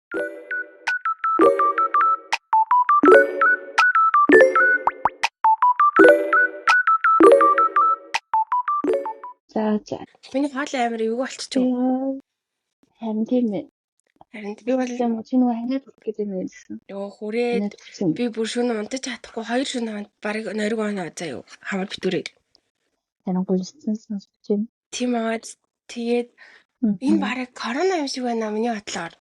За. Миний хоол амар эвгүй болчихоо. Харин тийм ээ. Харин би бол Тийм үү, чи нөгөө ханаад хүрэх гэдэг юм гэсэн. ёо хүрээд би бүр шөнө унтаж чадахгүй 2 шөнө хоног барыг нойрог оноо заяа хамар битүүрээ. Танаа гуйсан сонсож байна. Тийм аа тэгээд энэ барыг корона юм шиг байна миний бодлоор.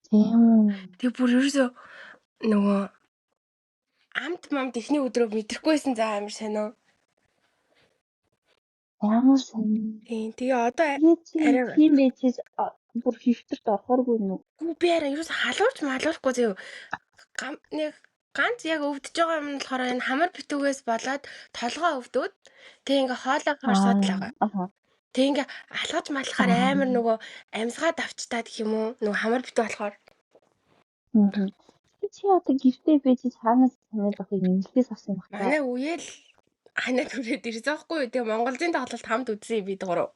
Тийм үү. Тэг бүр ерөөсөө нөгөө амт ихний өдрөө мэдрэхгүйсэн за амар сонио. Ямар сайн. Тийм тэгээ одоо арай тийм байж бүр хөвтөрт орохоргүй нү. Би арай ерөөсөө халуурч малуурахгүй заяа. Нэг ганц яг өвдөж байгаа юм болохоор энэ хамар битүүгээс болоод толгоо өвдөөд тэг ингээ хоолоо харсаад л байгаа. Тэг ингээ алхаж малахаар амар нөгөө амьсгаа давчтаад гэх юм уу нөгөө хамар битүү болохоор. Чи одоо гэртээ байж цаанаас санаад авахыг нэмэлтээс авсан юм байна. Манай үеэл ханаад үрээд ирсэн байхгүй юу? Тэг Монголын тоглолт хамт үзсэн бид гурав.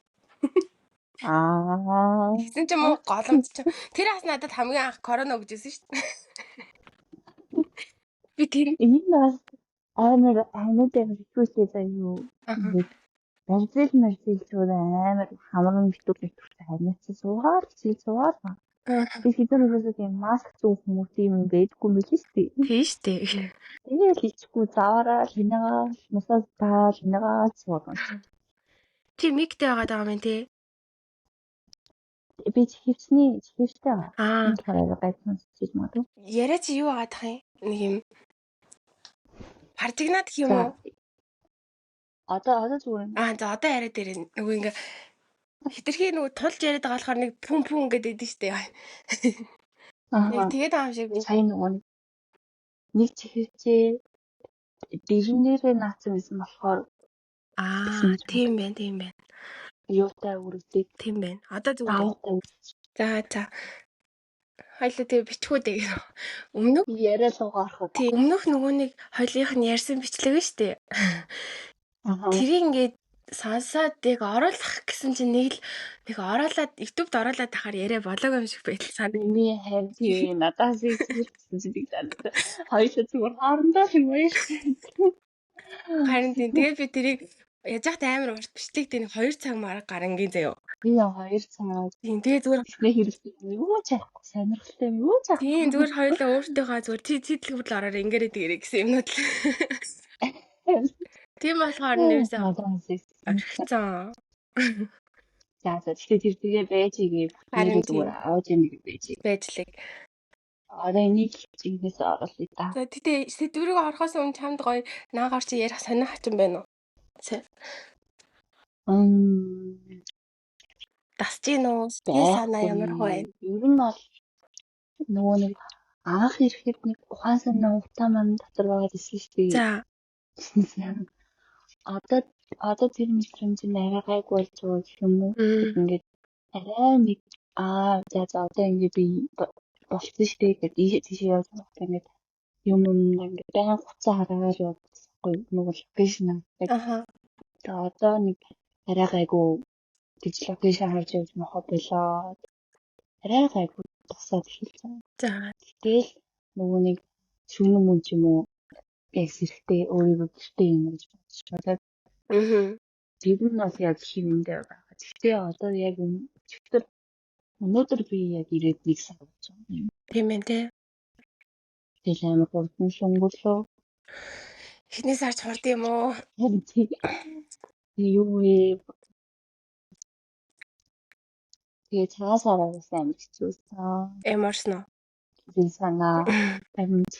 Тэгсэн чинь муу голомч чинь тэр бас надад хамгийн анх корона өгжсэн шүү дээ. Би тэр энэ бас амар ханаад битүүсээ заяа. Барзил зүгээр амар хамрын битүүр ханиацсан суугаар цэцүүгээр. Би хэдэн өрөөсөө тийм маск зүүх хүмүүс юм байдгүй юм биш үү? Тийм шүү дээ. Тэгээд хийчихгүй заваараа хинаа масаж таа хинаа цуурна. Чи мигтэй байгаа юм тий. Би хөвчтэй байгаа. Тэр гайхсан чиж магадгүй. Яриа чи юу агаадах юм? Нэг юм партигнаад гэх юм уу? Одоо зүгээр. За одоо яриа дээр нөгөө ингээ хитрхи нөгөө тулж яриад байгаа болохоор нэг пүн гэдэг дээ штэ. Нэг тэгээд аам шиг сайн нөгөө нэг чихэрчээ дижнерээ наацсан гэсэн болохоор тийм байна. Юутай үргэлжлээд тийм байна. Одоо зүгээр. За. Хоёлоо тэгээ бичгүү дээ. Өмнөх яриа суугаарах. Тийм өмнөх нөгөө нэг хоёлынх нь ярьсан бичлэг нь штэ. Тэрийг ингээд сонсоод яг оруулах гэсэн чинь нэг оруулаад YouTube-д оруулаад тахаар яриа болоог юм шиг байл санаа. Миний хайр тийм надаас ирсэн чинь надад хоёулаа зүгээр хоорондоо юм байна. Харин тэгээд би тэрийг яж хат амар урт бичлэг дээр 2 цаг марга гарангийн заяа. Би 2 цаг. Тийм тэгээд зүгээр хэрэгтэй юу чахгүй сонирхолтой юу чахгүй. Тийм зүгээр хоёулаа өөртөөхөө зүгээр цэцлэгбэл ороор ингэрээд ирээ гэсэн юмнууд л. Тийм болохоор нэрсээ орхицсан. За тэгэхээр тэр байж игээ зүгээр ааж нэг байжлыг. Одоо энийг чигнээс оруулъя та. За тэгтээ сэдвэрийг орохоос өмнө чамд гоё наагаар чи ярих сонирхч юм байна уу? Дасч гин үү? Санаа ямар байна? Ер нь бол нөгөө нэг анх ирэхэд нэг ухаан санаа утаа маань дотор байгаа гэсэн шүү дээ. За. Одоо тэр мэдрэмж нь арай гайгүй болж байгаа гэх юм уу? Ингээд арай нэг за одоо ингээд би болчихсон шүү дээ гэдэг тийш явж байгаа ингээд юм ингээд баян хуцаа хараагаар явуулахгүй нөгөө локейшн аа. Тэгээ одоо нэг арай гайгүй гэж локейшн харж явж мохоо болоо. Арай гайгүй тасаад хэлсэн. За. Тэгэл нөгөө нэг шүн юм ч юм уу экс хэрэгтэй өөрийгөө гэртээ юм гэж бодчихлоо. Тэр нь бас яг хэмэндээ байгаа. Гэхдээ одоо яг өнөөдөр би яг ирээд нэг сар болж байгаа юм. Тийм ээ тий. Тэгэл амар хурдан шөнгөлөө. Эхний сарч хурд юм уу? Юу вэ? Тэгээ цаасаараа бас амар хэцүүсэн. Эморсно. Би санаа амьд.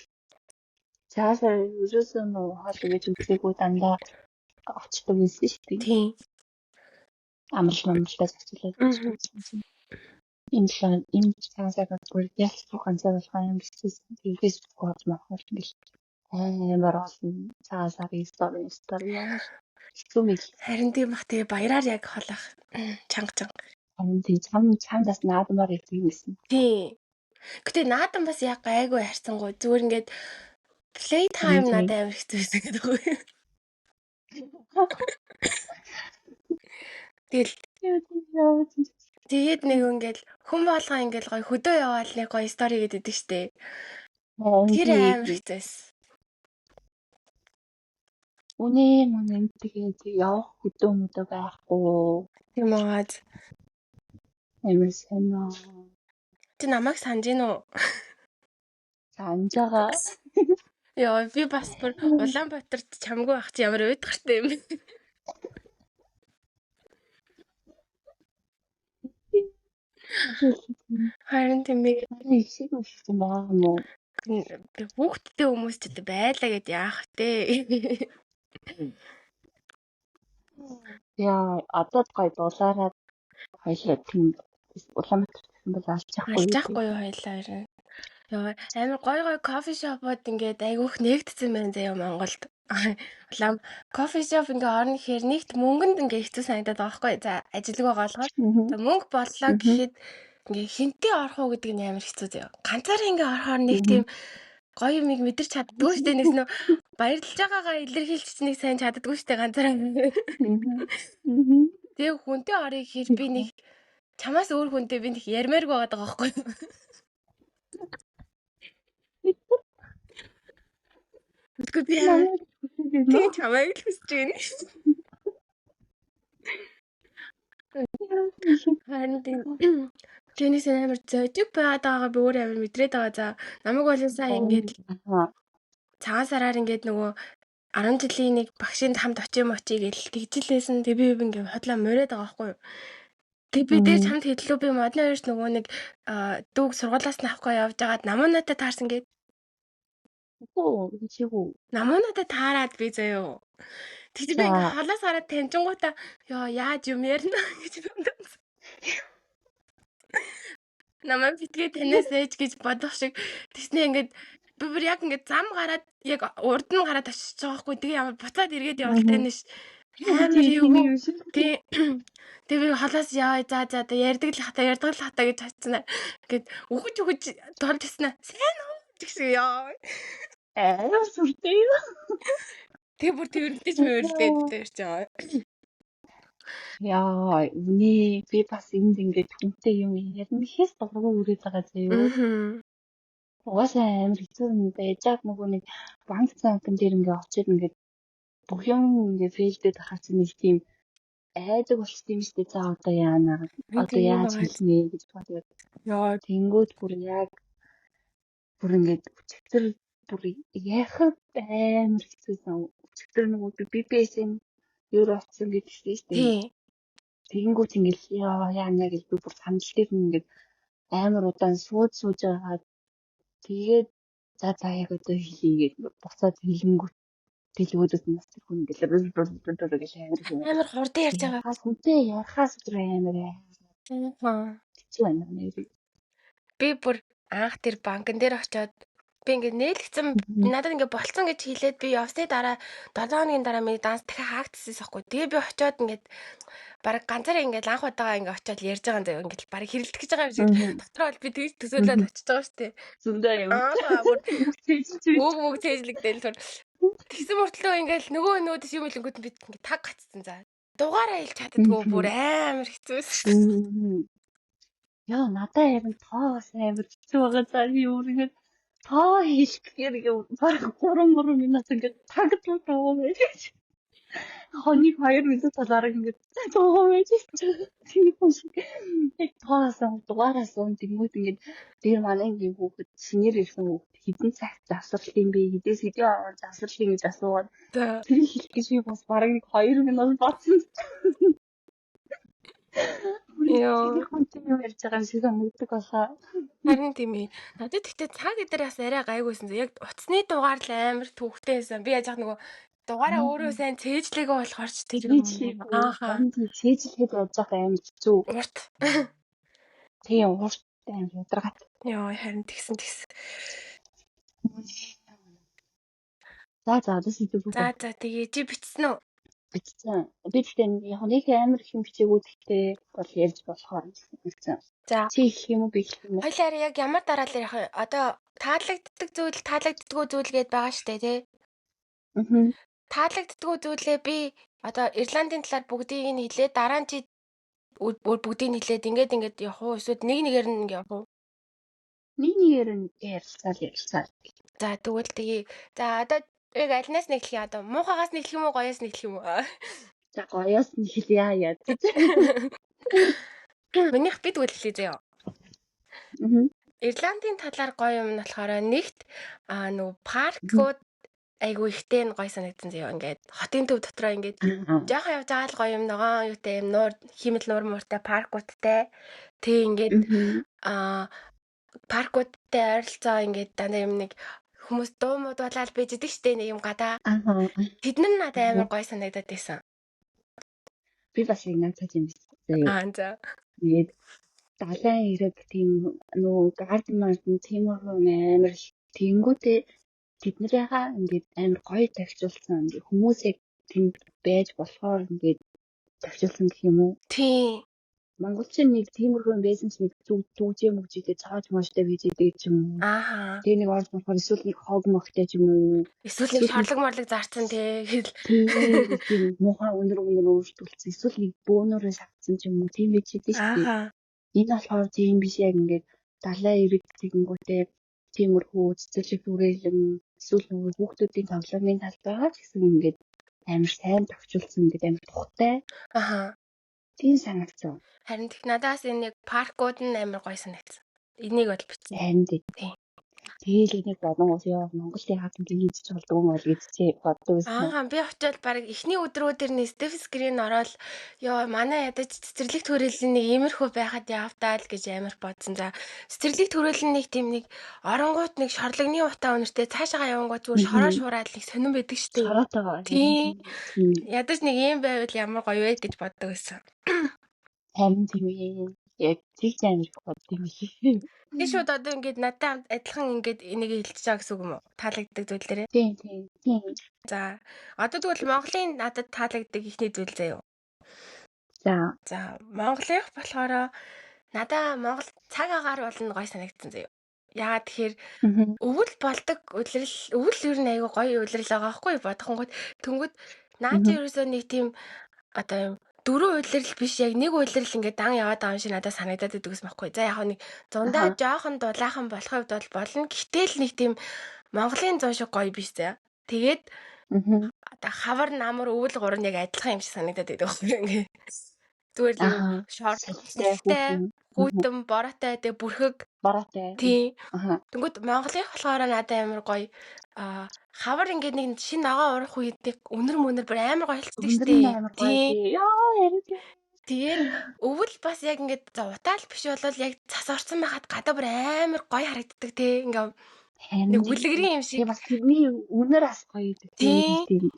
Цаасаар юусэн нөө хоол гэж үзээгүй дандаа очдог байсан шүү дээ. Тийм. Амарлаас очилоо. Энэ цаасаар бүр яг ганцаар болох юм биш. Facebook хот махаар ингэж амар олон цаасаар стори яа. Харин тийм бах тэгээ баяраар яг холох чанга. Харин чамдаас наадмаар ирсэн гэсэн. Тийм. Гэтэ наадам бас яг гайгүй харцсангуй зүгээр ингээд play time надад амар хэцүүсэн гэдэг үү. Тэгэл Тэгээд нэг ингээл хүн болгоо ингээл гоё хөдөө яваал нэг гоё стори гэдэг штэ. Тэр амар хэцээс. Үнэн тэгээд явах хөдөө мөдөө байхгүй. Тийм аа. Амар санаа. Чи намайг санаж гин үү? Санаж байгаа. Яа, би бас бүр Улаанбаатарт чамгүй ах чи ямар уйдгартай юм. Харин тийм ээ. Их юм байгаа юм уу? Би хүүхдтэй хүмүүс ч одоо байлаа гэд яах вэ? Яа, одоо гой дулаараад хоёлаа тийм Улаанбаатар гэсэн бол алжаахгүй юу хоёлаа ирэн. Яа, амар гой кофе шопод ингээд айгүйх нэгдсэн байна заяа Монголд. Улаан кофе шоп ингээ орно гэхээр нэгт мөнгөнд ингээ хэцүү санагдаад байгаа байхгүй. За ажилгүй голгоо. За мөнгө боллоо гэхэд ингээ хинтээ орох уу гэдэг нь амар хэцүү заяа. Ганцаараа ингээ орохоор нэг тийм гоё юмыг мэдэрч чаддгүй штэ нэгс нөө баярлж байгаагаа илэрхийлж нэг сайн чаддгүй штэ ганцаараа. Тэгээ хүнтэй орё гэхээр би нэг чамаас өөр хүнтэй би нэг ярмааргүй байгаа байхгүй. Тэгвэл би тийм чамайг л хүсэж байна. Харин Тэнийс амар зожиг байгаад байгаагаа би өөр амар мэдрээд байгаа. За намайг бол сайн ингээд цагаан сараар ингээд нөгөө 10 жилийн нэг багшинд хамт очив мочий гэл тэгжилээсэн тэг би ингээд хотлоо морээд байгаа байхгүй юу. Тэг би дээр хамт хэдлүү би модны хоёрч нөгөө нэг дүүг сургуулаас нь авахгүй явж байгаад намуунаатай таарсан гээд. Намуунаатай таарад би заяо. Тэгж би ингээд холоос хараад таньжингуудаа ёо яаж юм ярина гэж бодсон. Намайг битгээ танаас ээж гэж бодох шиг тэгснэ ингээд би бүр яг ингээд зам гараад яг урд нь гараад очиж байгаа байхгүй. Тэгээ ямар буцаад эргээд явалтай нэш. Амар юу. Тэг би холоос яа за ярьдаг л хата гэж хацсан. Ингээд өгөж дорж ирсэн. Сайн уу гэсэн яа. Амар сүртэй юу. Тэг бүр тэрвэрлдэж мөрөлдөөд тавьж байгаа. Яа, үний би бас энд ингээд хүнтэй юм ярина гэхээс дургүй үрээд байгаа заяа. Угаасаа амар хэцүү юм байж яг нөгөө нэг банк цаанхан дээр ингээд очиод ингээд бүх юм ингээд фейлдэд хахаас нэг тийм айдаг болчих юм шүү дээ. За одоо яана. Одоо яаж хэлнэ гэж бодоод. Яа, тэнгууд бүр яг бүр ингээд өчтөр бүр яхад амар хэцүүсэн. Өчтөр нөгөө BBS-ийн юу очсон гэдэг шүү дээ. Тэнгууд ингээд яана гэж би бүр санал дээр ингээд амар удаан сууж байгаа. Тэгээд за яг одоо хийгээд буцаад хэлэнгүүт дэлгүүдээс нь бас хүн ингээд амар хурдан ярьж байгаа. Хас үнтэй ярахаас өөр амар хэцүү байна нэр. Би бүр анх тэр банкн дээр очиод би ингээд нээлгцэн надад ингээд болцсон гэж хэлээд би явсны дараа 7 хоногийн дараа миний данс дахиад хаагдчихсан байхгүй. Тэгээ би очиод ингээд бараг ганцаараа ингээд анх удаага ингээд очиод ярьж байгаа юм заяа ингээд бараг хэрэлдэх гэж байгаа юм шиг дотроо бол би тэгж төсөөлөд очиж байгаа шүү дээ. Зөндөө юм. Үг цээжлэгдээл түр. Тэгсэн мөртлөө ингээд нөгөө тийм юм хэлэнгүүт би ингээд таг гацсан за. Дугаараа хэлж чаддгүй бүр амар хэцүүсэн. Яа надаа ярин тоос амар хэцүү байгаа за би өөрөө тоо хэлэхээр бараг 3 минут ингээд тагдлаа байгаа байж. Хонийг 2 минут талаараа ингээд тоо байж. Тийм шиг тоосоо дугаараас тэнгууд ингээд дээр манай ингээд хүүхэд шинээр ирсэн хүүхэд хэдэн цагт завсрал юм бэ хэдээс хэдийн аваад завсрал гэж асуугаад тэр хэлэх гэж би бас бараг 2 минут бодсон. Яа, хүнтэй юм ярьж байгаа шиг санагддаг баха. Харин тийм ээ. Надад тэгтээ цаг дээр бас арай гайгүйсэн. Яг утасны дугаар л амар төвхтэй байсан. Би яаж яг нөгөө дугаараа өөрөө сайн цээжлэгээ болохоор ч тэр юм. Ааха. Цээжлэхэд яаж байгаа амар хэцүү. Урт. Тийм урт амар ядаргаат. Яа, харин тэгсэн. За тэгээ чи бичсэн үү? Бичсэн. Би тэгтээ яг нэг амар их юм бичээгүй гэхдээ бол ярьж болохоор бичсэн. За. Чи их юм уу би их юм уу? Хоёлаар яг ямар дараалал ярих вэ? Одоо таалагддаггүй зүйл гээд байгаа штэ тий. Таалагддаггүй зүйлээ би одоо Ирландын талаар бүгдийг нь хэлээ. Дараа нь чи бүгдийг нийлээд ингээд явах уу? Эсвэл нэг нэгээр нь ингээд явах уу? Нэг нэгээр нь ярилцаал. За тэгвэл тгий. За одоо яг альнаас нэглэх юм одоо муухагаас нэглэх юм уу, гоёос нэглэх юм уу? За гоёос нэглэе яа гэж. Минийх бид үлгэлээ заяа. Ирландын талаар гоё юм нь болохоор нэгт нөгөө паркууд айгу ихтэй нь гоё санагдсан заяа. Ингээд хотын төв дотроо ингээд жоохон явж байгаа л гоё юм ногоон юутай юм нуур химэл нуур мууртай паркуудтай. Тэг ингээд паркуудтай ойролцоо ингээд дандаа юм нэг хүмүүс дуу мод болоод байж идэг штэ нэг юм гадаа. Тэд нар надад амар гоё санагдаад байсан. Би бас яг надад юм байна. За. Тэгээд далайн ирэг тийм нөгөө гардмарн тиймэрхүү амар тэнгүүтээ тэднэрийнхаа ингээд амар гоё тавьчулсан ингээд хүмүүс яг тэнд байж болохоор ингээд тавьчулсан гэх юм уу? Тийм. Монголчин нэг тиймэрхүү байсан ч нэг зүгжээ мөгжидээ цааж мооштой байж идэг ч юм уу. Тэгээ нэг орж болохоор эсвэл нэг хог мохтой ч юм уу. Эсвэл нэг шорлог морлог зарцсан тийм муухай өнөр өөрчлөлтсөн. Эсвэл нэг бөөнөрөө савцсан ч юм уу. Тийм байж идэг шүү дээ. Энэ болохоор тийм биш яг ингээд далайн ирэг тэгэнгүүтээ тиймэрхүү цэцэрлэг түрээлэн эсвэл нөгөө хүүхдүүдийн тоглоомын тал байгаа ч гэсэн ингээд амар сайн төвчүүлсэн ингээд амар тухтай. Тийм санагдсан. Харин тех надаас энэ яг паркууд нь амар гоё санагдсан. Энийг бол бичсэн. Харин тийм. Тэгээл энийг бодон ус яа Монголын хатан хийж болдог юм бол гэж чи боддог байсан. Би очиод баг эхний өдрүүдээр нь стеф скрин ороод ёо манай ядаж цэцэрлэг төрөлн нэг иймэрхүү байхад явтаа л гэж амар бодсон. За цэцэрлэг төрөлн нэг тийм нэг оронгууд нэг шорлогны утаа өнөртэй цаашаа явангууд зүгээр шороо шуураад нэг сонирн байдаг шүү дээ. Шороотойгоо. Тийм. Ядаж нэг ийм байвал ямар гоё вэ гэж боддог байсан. Харин тийм ээ. Яг тийм амар боддог юм шиг. Би шууд одоо ингээд надтай адилхан ингээд энийг хэлчихэж байгаа гэсэн үг юм уу? Таалагддаг зүйл дээрээ. Тийм. За одоо тэгвэл Монголын надад таалагддаг ихний зүйл заяа. За Монголынх болохоор надаа Монгол цаг агаар болно гоё санагдсан заяа. Яагаад тэгэхээр өвөл болдог өвөл ер нь айгүй гоё улирал байгаа байхгүй бодохонгууд тэнгүүд наа чи ерөөсөө нэг тийм одоо юм дөрөв улирал биш яг нэг улирал ингээд дан яваад байгаа юм шиг надад санагдаад идэг ус байхгүй. За яг нэг зундаа жоохон дулаахан болох хувьд бол болно. Гэтэл нэг тийм Монголын зун шиг гоё биш заяа. Тэгээд одоо хавар намар өвөл гурав яг адилхан юм шиг санагдаад идэг байхгүй. Зүгээр л шортлтай хүүтэн бороотой тэгээ бүрхэг бороотой. Тийм. Тэнгүүд Монголын болохоор надад амар гоё хавар ингээд нэг шинэ ногоо урах үед нэг өнөр мөнөр бүр амар гоё хэлцдэг шүү дээ. Тийм. Тэгээд өвөл бас яг ингээд за утаал биш болол яг цас орсон байхад гадаа бүр амар гоё харагддаг тий. Ингээд нэг үлгэрийн юм шиг. Бас тэрний үнэр ас гоё гэдэг. Тийм.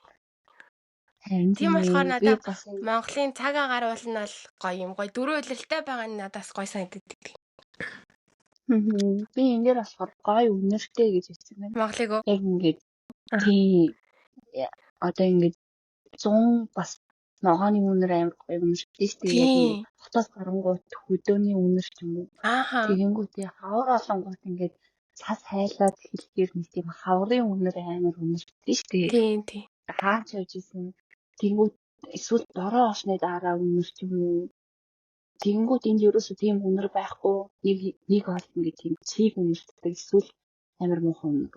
Тийм болохоор надад Монголын цаг агаар болно бол гоё юм. Гоё дөрөв улиралтай байгаа нь надаас гоё санагддаг. Би энэ дээр болохоор гоё үнэртэй гэж хэлсэн байна. Монголыг яг ингээд тийм одоо ингээд 100 бас ногооны үнэр амар гоё үнэртэй шүү дээ. Яг хотоос гарангуут хөдөөний үнэр ч юм уу. Тэгэнгүүтээ хавар олонгууд ингээд цас хайлаад хэлэхээр нэг тийм хаврын үнэр амар үнэртэй шүү дээ. Тийм. Хаач явж исэн тэнгүүд эсвэл бороо осны дараа үнэр ч юм уу. Тэнгүүд энд ерөөсөө тийм үнэр байхгүй нэг олно гэх тийм чиг үнэртэй эсвэл амар муухай үнэр.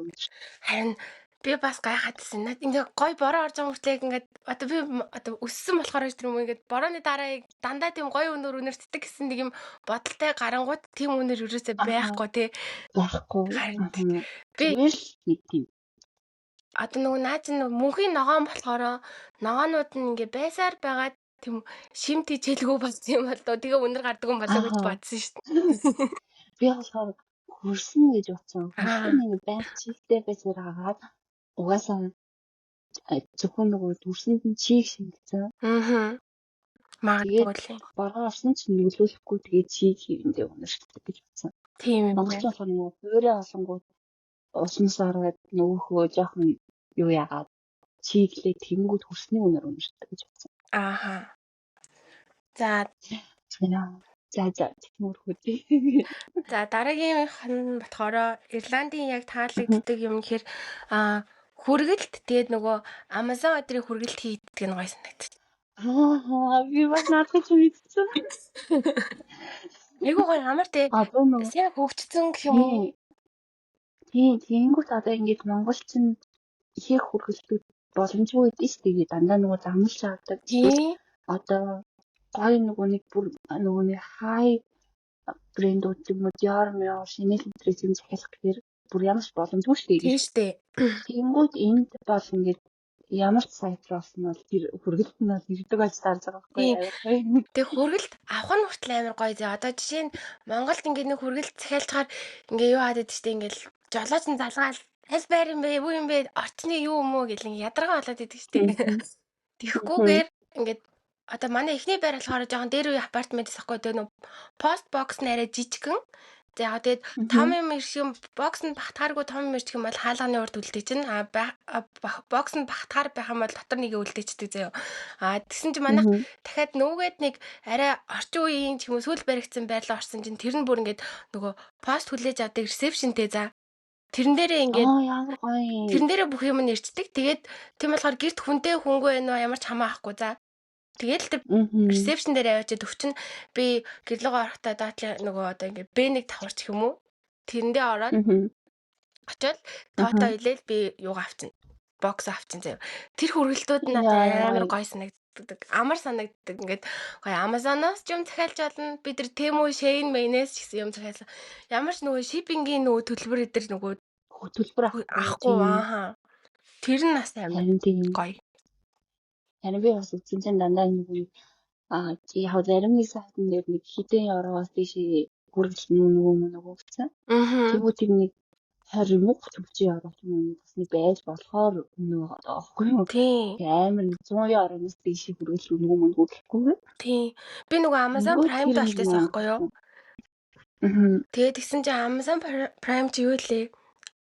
Харин би бас гайхаадсэн. Наад ингээ гой бороо орж байгаа хүртэл ингээд одоо би одоо өссөн болохоор тэр юм ингээд борооны дараа дандаа тийм гой үнэр үнэртдэг гэсэн нэг юм бодолтой гарангууд тийм үнэр ерөөсөө байхгүй тий. Байхгүй. Би нэг тийм одоо нөгөө наач мөнхийн ногоон болохоор ногоонууд нь ингээ байсаар байгаа тийм шимт хичээлгүй болсон юм бол доо тэгээ үнэр гардаг юм болоо гэж бодсон шүү дээ. Би болохоор хөрсөн гэж бодсон. Хөрсөн нэг байнга чигтэй байсаар хагаад угаасаа зөвхөн нөгөө дүрсэнд нь чиг шингэсэн. Магадгүй бороо орсон ч нөлөөлөхгүй тэгээ чиг хийвэндээ үнэршдэг гэж бодсон. Тийм юм. Монгол болохоор нөгөө хуурай олонгууд уснаас ороод нөгөөхөө жоохон юу яагаад чиглээ тэнгүүд хөрсний үнэр үнэршдэг гэж бодсон. За тиймэрхүү. За дараагийнх нь болохоор Ирландын яг таалагддаг юм гэхээр хүргэлт тэгээд нөгөө Amazon өдрийн хүргэлт хийдэг нь гоё санагдчих. Би бас наадах юм ийдсэн. Айгуу гоё амар те. Одоо нөгөө Сайн хөгжсөн гэх юм уу? Тэгэнгүүт одоо ингэж монголчин ихэх хүргэлтүүд боломжгүй байдсан шүү дээ. Дандаа нөгөө замлж авдаг. Одоо гоё нэг бүр нэг хай брэндүүд юм уу Dior Chanel энтрээс юм захиалах гэхээр бүр ямар ч боломжгүй шүү дээ. Тийм шүү дээ. Тэгэнгүүт энд бол ингэж ямар ч сайтраас нь бол тэр хүргэлт нь бол ирдэг байж таарж байгаа байхгүй. Тэг хүргэлт авах нь хүртэл амар гоё зэ. Одоо жишээ нь Монголд ингээд нэг хүргэлт захиалчаар ингээ юу хаад идэж штэ ингээл жолооч нь залгаал аль байр юм бэ, юу юм бэ, орчны юу юм уу гэл ингээ ядаргаа болоод идэг штэ. Тэгэхгүйгээр ингээд одоо манай эхний байр болохоор жоохон дээр үе апартмент гэсэхгүй дээ нөө пост бокс нь арай жижигхэн. За яг тэгээд том юм шиг юм бокс нь багтахааргүй том юм шиг юм бол хаалганы урд үлдээ чинь бокс нь багтахаар байх юм бол дотор нэгэ үлдээчдэг заяа. Тэгсэн чинь манайх дахиад нүүгээд нэг арай орчин үеийн ч юм уу сүүл баригдсан байрлал орсон чинь тэр нь бүр ингээд нөгөө пост хүлээж авдаг ресепшнтэй за тэрэн дээрээ ингээд тэрэн дээрээ бүх юм нэрчдэг. Тэгээд тийм болохоор гэрт хүнтэй хүнгүй байна уу ямар ч хамаахгүй за. Тэгэл тэр ресепшн дээр аваачаад өвчин би гэрлөгөө орохдоо доотлын нөгөө одоо ингээд Б1 давхарч юм уу? Тэрэндээ ороод очоод тоото илээл би юугаа авчна. Бокс авчин заяа. Тэр хүргэлтүүд надад амар гоё санагддаг. Амар санагддаг. Ингээд гоё Amazon-оос ч юм захиалж болно. Бид нар Temu, Shein, Mayonnaise гэсэн юм захиалсан. Ямар ч нөгөө shipping-ийн нөгөө төлбөр эдэр нөгөө төлбөр авахгүй. Тэр нь бас амар гоё. Харин би бас үзсэн чинь дандаа нэг яг зарим нэг сайтн дээр нэг хитэн евроос тийш хүргэлт нөгөө гэсэн. Тэгвэл тэр нэг 20 мөнгө 30 евро ч юм уу бас нэг байж болохоор нөгөө аахгүй юу. Амар 100 евроос тийш хүргэлт нөгөө гэхгүй. Тийм. Би нөгөө Amazon Prime болчихсон байхгүй юу? Тэгээд тэгсэн чинь Amazon Prime чи юу лээ?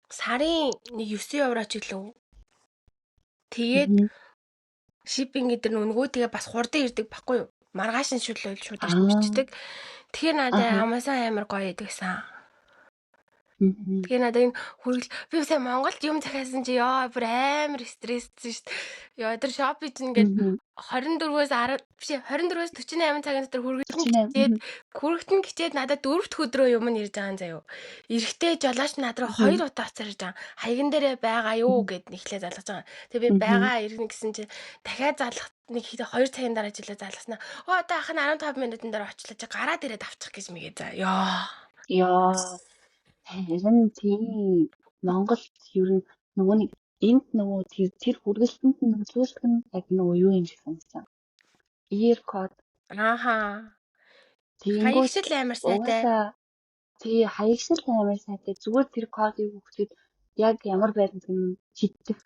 Сарын 9 евро ч гэлөө. Тэгээд шиппинг эдэр нүнгөө тэгээ бас хурдан ирдэг байхгүй юу? Маргааш нь шууд ирчдэг. Тэгэхээр надад Amazon амар гоё идэгсэн. Тэгээ надад энэ хүргэл би сая Монголд юм захиасан чи ёо бүр амар стресстэй шүү дээ. Ёо тэр шопинг чинь ингээд 24-өөс 48 цагийн дотор хүргэлтэн гिचээд надад 4 дахь өдрөө юм нь ирж байгаа юм заяо. Эрэхтэй жолооч над руу 2 удаа оцорж байгаа. Хаяган дээрээ байгаа юу гэд нэхлээ залгаж байгаа. Тэгээ би байгаа ирнэ гэсэн чи дахиад залгах нэг 2 цагийн дараа жилээ залгаснаа. Одоо ах нь 15 минутын дараа очлоо чи гараад ирээд авчих гэж мэгээ за. Ёо. Харин тийм Монгол ер нь нөгөө нэг энд нөгөө тэр хүргэлтэнд нөлөөлөх нь яг нөгөө юу юм шиг санагдсан. Ear code. Хаягшил амар сайтай. Тий хаягшил амар сайтай. Зүгээр тэр кодыг өгчөд яг ямар байр гэдэг нь чидэх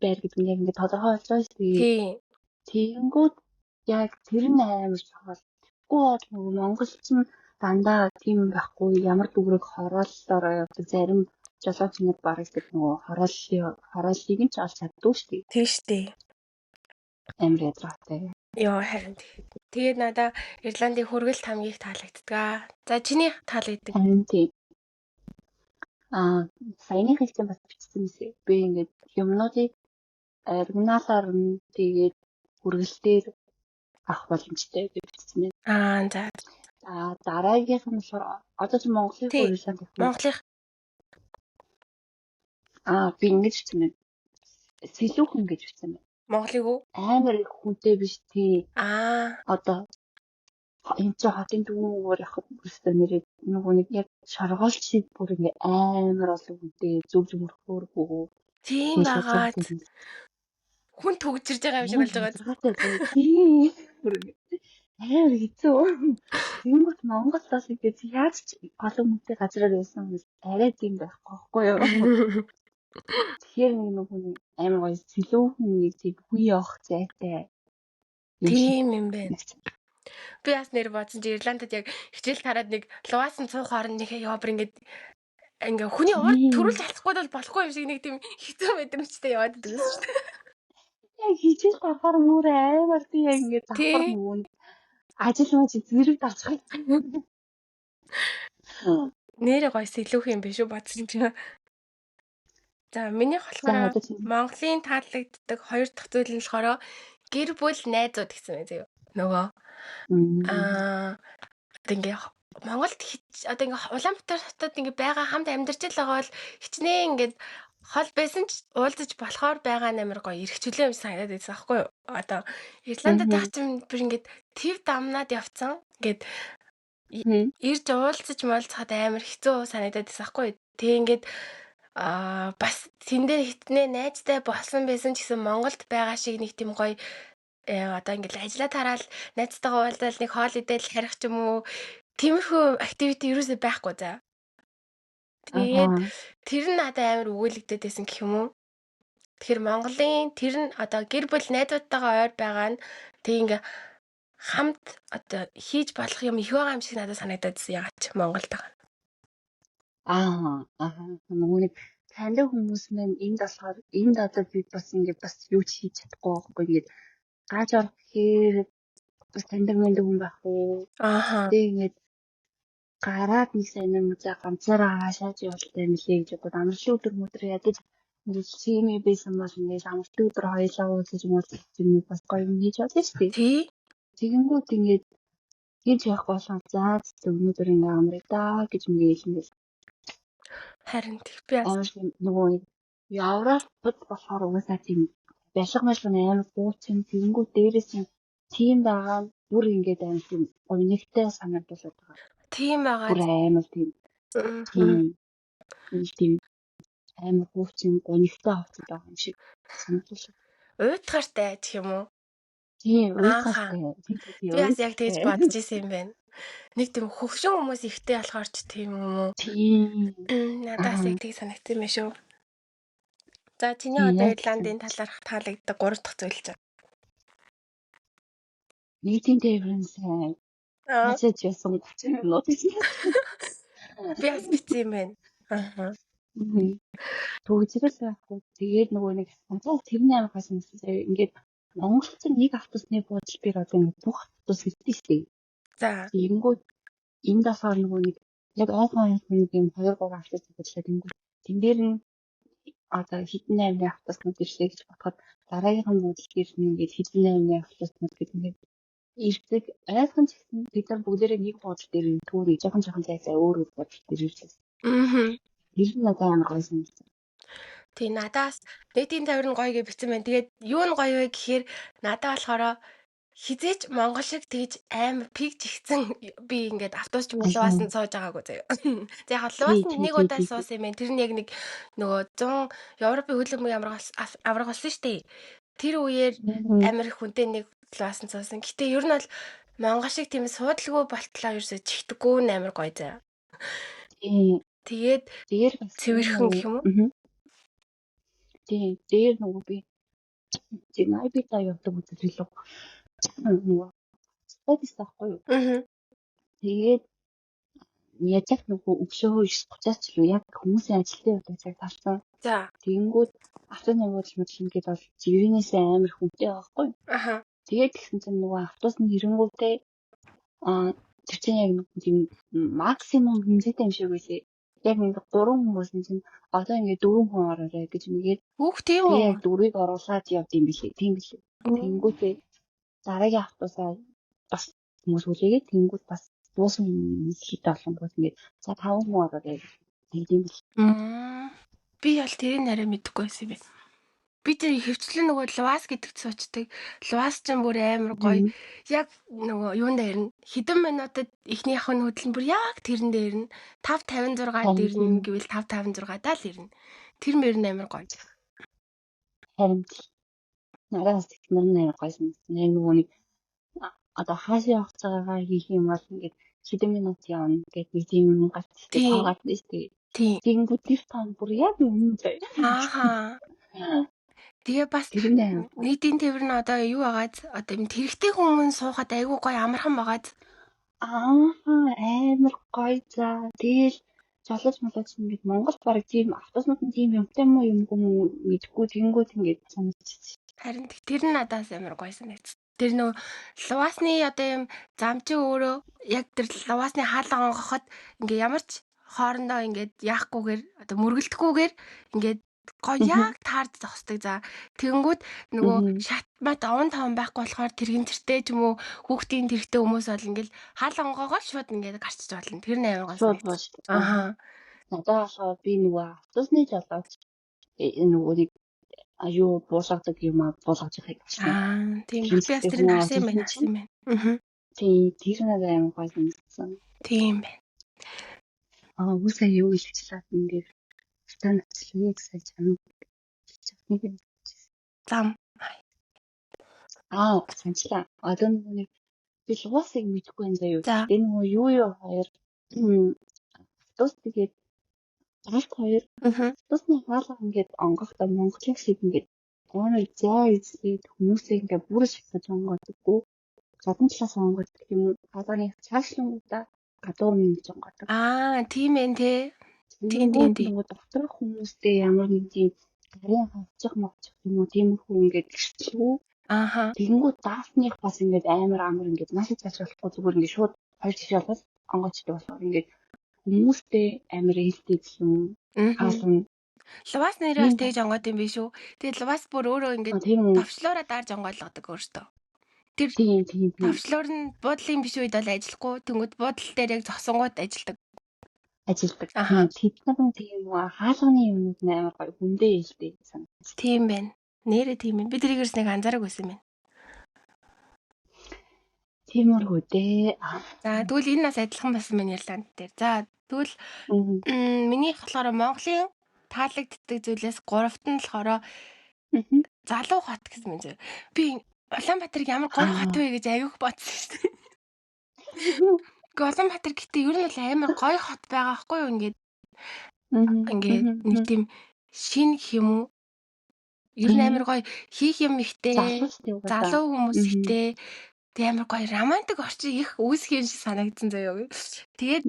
байр гэдэг нь яг ингээд тодорхой болж байгаа шүү дээ. Тэгэнгүүт яг тэр нь амар чухал. Тэгвэл нөгөө монголчин дандаа тийм байхгүй ямар дүгрэг хорооллоор явдаг зарим жолоочнууд бараг тэр нөгөө хорооллыг нь ч олж чаддаг шүү дээ. Тийм шүү дээ. Амар ядрагатай. Йоо харин тэгээд надаа Ирландын хүргэлт хамгийн их таалагддаг. За чиний таалагддаг. Харин тийм. Саяны хэлсэн бас бичсэн мэсээ. Би ингээд юмнуудыг оригиналаар нь тэгээд хүргэлтээр авах боломжтой гэж бичсэн байна. За. Дараагийнх нь болохоор одоо ч Монголын хүргэлт авах. Монголын. Би ингэж бичсэн байна. Сэлүүхэн гэж бичсэн байна. Монголыг уу? Амар их хүнтэй биш тий. Одоо энэ ч хотын дүүгээр явах бүстэй нэрээ нөгөө нэг яг шаргоолч шиг бүр ингээ амар олон хүнтэй зөв мөрхөөргөө. Тийм байгаа. Хүн төгжирж байгаа юм шиг болж байгаа. Тийм. Амар хэцүү. Тэнгүүт Монгол бас ингэж яаж ч олон хүнтэй газраар байсан юм арай тийм байхгүй юу? Тэгэхээр нэг амар гоё сэлүүхэн нэг тийм хүй явах зайтай. Тийм юм байна. Би бас нэр бодсон чи Ирландд яг хичээл тараад нэг лугаасан цуух орн нэхээ явбар ингээ хүний урд төрүүлж алцахгүй бол болохгүй юм шиг нэг тийм хэцүү мэдрэмжтэй яваад байдаг шүү дээ. Яг хичээл гарахаар мөр амар тийм яг ингээ давхар нөгөө ажил мөн чи зэрэг давчих. Нэрээ гоё сэлүүх юм биш үү бодсон чи. За миний болохоор Монголын таалагддаг хоёр дахь зүйл нь болохоор гэр бүл найзууд гэсэн байх заяа. Нөгөө ингээ Монголд одоо ингээ Улаанбаатар хотод ингээ байгаа хамт амьдарч л байгаа бол хичнээн ингээд хол байсан ч уулзаж болохоор байгаа нээр гоё эргчүүлээ юм санагдаад байсан аахгүй юу? Одоо Ирландд байх чинь бүр ингээд тэв дамнаад явцсан. Ингээд ирж уулзаж молцоход амар хэцүү санагдаад байсан аахгүй юу? Тэг ингээд бас тэндээ хитнээ найзтай болсон байсан ч гэсэн Монголд байгаа шиг нэг тийм гоё одоо ингээд ажиллаа тараал найзтайгаа уулзаал нэг хоол идэл харих ч юм уу тиймэрхүү активити ерөөсөй байхгүй за. Тэгээд тэр нь надад амар өгөөлөгдөд байсан гэх юм уу. Тэгэхээр Монголын тэр нь одоо гэр бүл найзуудтайгаа ойр байгаа нь тэг ингээ хамт одоо хийж болох юм их байгаа юм шиг надад санагдаад байсан яагаад ч Монголд байгаа. Нөгөө нэг таньдаг хүмүүс маань энд болохоор энд одоо би бас ингээд бас юу ч хийж чадахгүй байхгүй ингээд гаж орох гэхээр бас таньдаг хүн байх уу. Тэг ингээд гараад нэг сайн юм за ганцаараа шааж явуултай мөлий гэж бодоод амарлын өдөр мөдөр ядаж ингээд сими байсан бол ингээд амарлын өдөр хоёлаа уулзаж муулзах юм бас гоё юм хийж чадсан шүү дээ. Тий. Тэгэнгүүт ингээд хийж явах болон за өнөөдөр ингээд амраа даа гэж мэгээлэн харин тэг би нөгөө Европод болохоор угаасаа тийм бяшиг амар гуучин тэгэнгүүт дээрээс нь тийм байгаа бүр ингээд амар тийм гонигтай санагдуулаад байгаа. Тийм байгаа. Бүр амар тийм амар гуучин гонигтай хавцад байгаа юм шиг санагдуулаад. Уйтгартай гэх юм уу? Тийм уйтгартай. Би бас яг тэгж бодож исэн юм байна. Нэг тийм хөвшин хүмүүс ихтэй болохоор ч тийм юм уу? Тийм. Надаас яг тийг санагдсан юм шүү. За чиний одоо Ирландын талаарх таалагддаг 3 дахь зүйл чинь. Нийтийн дээрээс мессеж ясан 30 минут гэсэн. Би бас бичсэн юм байна. Төгсрөл байхгүй. Тэгээд нөгөө нэг тэрний амар хасан ингээд монголчин нэг автобусны буудлын би одоо ингээд бүх автобус хэлдэг шээ. За. Тэгэнгүүт энэ дасаар нөгөө нэг яг онлайн нэг юм 2-3 автобус бодлоо тэгэнгүүт тэн дээр нь одоо хитэн аймгийн автобуснууд ирлээ гэж бодоход дараагийнхын буудлын дээр нь ингээд хитэн аймгийн автобуснууд гэдэг ингээд ирдэг айхан ч гэсэн бид нар бүгдээрээ нэг буудлын дээр түүний жоохон зайсаа өөр буудлын дээр ирлээ. Тэр нь надад амар гоё санагдсан. Тий надаас нийтийн тавирын гоё гэж бичсэн байна. Тэгээд юу нь гоё вэ гэхээр надад болохоор хизээч монгол шиг тэгж амар пигж ихсэн би ингээд автобусч луваас нь сууж байгаагүй заяа. За яг луваас нь нэг удаа суусан юм байна. Тэр нь яг нэг нөгөө 100 Европын хөлбөмбөгийн авраг болсон шүү дээ. Тэр үеэр амар их хүнтэй нэг луваас нь суусан. Гэтэ ер нь бол монгол шиг тийм суудлгүй болтлоо ерөөсөй чихдэггүй амар гоё заяа. Тэгээд дээр цэвэрхэн гэх юм уу? Тийм дээр нөгөө би тийм айбита явдаг үзэл илүү нөгөө статис таахгүй юу. Тэгээд яг нөгөө өглөө 9:30-аас ч яг хүмүүсийн ажилтны удаа цаг тавсан. За. Тэгэнгүүт автонавиул мэдлэнгээд бол жиргэнээс амар хүнтэй байхгүй юу. Тэгээд тэгсэн чинь нөгөө автобусны хэрэнгүүтээ тэр чинь яг тийм максимум хэмжээтэй юм шиг байлээ. Яг ингээд 3 хүмүүс нь чинь одоо ингээд 4 хүн ороорой гэж нэгээд хүүх тийм үү? Яг 4-ыг оруулаад явд юм билээ. Тийм билээ. Тэнгүүтээ дараагийн автобусаа бас хүмүүс үлээгээд тэнгүүт бас дуусан хит олонгууд ингээд за 5 хүн ороорой гэдэг юм билээ. Би бол тэрийг нарай мэдэхгүй байсан юм байна. Би тэр хөвчлэн нөгөө луваас гэдэгт суучдаг. Луваас ч бүр амар гоё. Яг нөгөө юун дээр нь хэдэн минутад эхний ахын хөдөл нь бүр яг тэрэн дээр нь 5:56 дээр нь гэвэл 5:56 даа л ирнэ. Тэр мөр нь амар гоё. Харин нараас технэр нээр гойсон. Яг нөгөө нэг одоо хаашаа явах цагаагаа хийх юм бол ингээд хэдэн минут явна гэдэг нэг тийм юм гарч таагаад нь шүү дээ. Тэнгүүд тэр тань бүр яг юм заяа. Тэгээ бас нийтийн тээвэр нь одоо юу байгааз одоо юм тэрэгтэй хүмүүс суухад айгүй гоё амархан байгааз. Амар гоё за. Тэгэл жолооч молооч ингээд Монголд баг тийм автобуснууд нь тийм юмтай юмгүй мэдгүй тэнгүүд ингээд санагдчих. Харин тэр нь надаас амар гоё санагдсан. Тэр нөө лувасны одоо юм зам чи өөрөө яг тэр лувасны хаалга онгоход ингээд ямар ч хоорондоо ингээд яахгүйгээр одоо мөргөлдөхгүйгээр ингээд гоё яг таард зогсдог. За тэгэнгүүт нөгөө шат мат овон таван байхгүй болохоор тэрэгэнцэртэй ч юм уу хүүхдийн тэрэгтэй хүмүүс бол ингээл хаал онгоогоо шууд ингээд гарчиж болно. Тэр нь амар шууд гоо. боош. Аа. Надад болохоор би нөгөө автобусны жолооч нөгөө нэг аюу буулгадаг юм аа буулгаж байгааг авсан. Тийм би бас тэр нь харсан юм байна. Тийм тэр надад амар гоё санагдсан. Тийм байна. Үсээ юу илчлээд ингээд ста нацлыг сайн чанаа. Зам. Санчлаа. Одоо нэг би луусыг мэдгүй юм заяа. Тэгээ нөгөө юу хоёр автобус тэгээд галт хоёр автобусны хаалга ингээд онгохдоо монголын шиг ингээд амар зай эзлээд хүмүүсээ ингээд бүр шатаж онгодоггүй. Гадна талаас онгоддаг юм уу? Хаалганы цаашлангуудаа гадуур нь ингэж онгоддог. Тийм ээ те. Тийм. Нөгөө доторх хүмүүстэй ямар нэг тийм гарын хавчих мовчих юм уу тиймэрхүү ингээд гэрчлүү. Тэгэнгүүт даасных бас ингээд амар ингээд наашид цаашруулахгүй зүгээр ингээд шууд хоёр жишээ болоод онгоцтой болохоор ингээд хүмүүстэй амар ээлтэй юм. Хаалган лувас нэрээс тэгж онгод юм биш үү? Тэгээд лувас бүр өөрөө ингээд товчлоороо даарж онгойлгодог өөртөө. Тэр товчлоор нь буудлын биш үед бол ажиллахгүй тэнгууд буудлын дээр яг зогсонгууд ажилдаг. Тэд нар тийм хаалганы юмнууд амар гоё хүндээ ээлтэй санагдаж. Тийм байна. Нэрээ тийм юм. Би тэрийгээс нэг анзаараг байсан юм. Тиймэрхүү дээ. За тэгвэл энэ нас адилхан болсон байна Ирланд дээр. За тэгвэл миний болохоор Монголын таалагддаг зүйлээс 3-т нь болохоор залуу хот гэсэн юм. Би Улаанбаатарыг ямар гоё хот вэ гэж аяг бодсон шүү дээ. Улаанбаатар гэтээ ер нь бол амар гоё хот байгаа байхгүй юу ингээд нэг тийм шин гэх юм уу? Ер нь амар гоё хийх юм ихтэй. Залуу хүмүүс ихтэй. Тэг амар гоё романтик орчин их үүсэх юм шиг санагдсан заяа. Тэгээд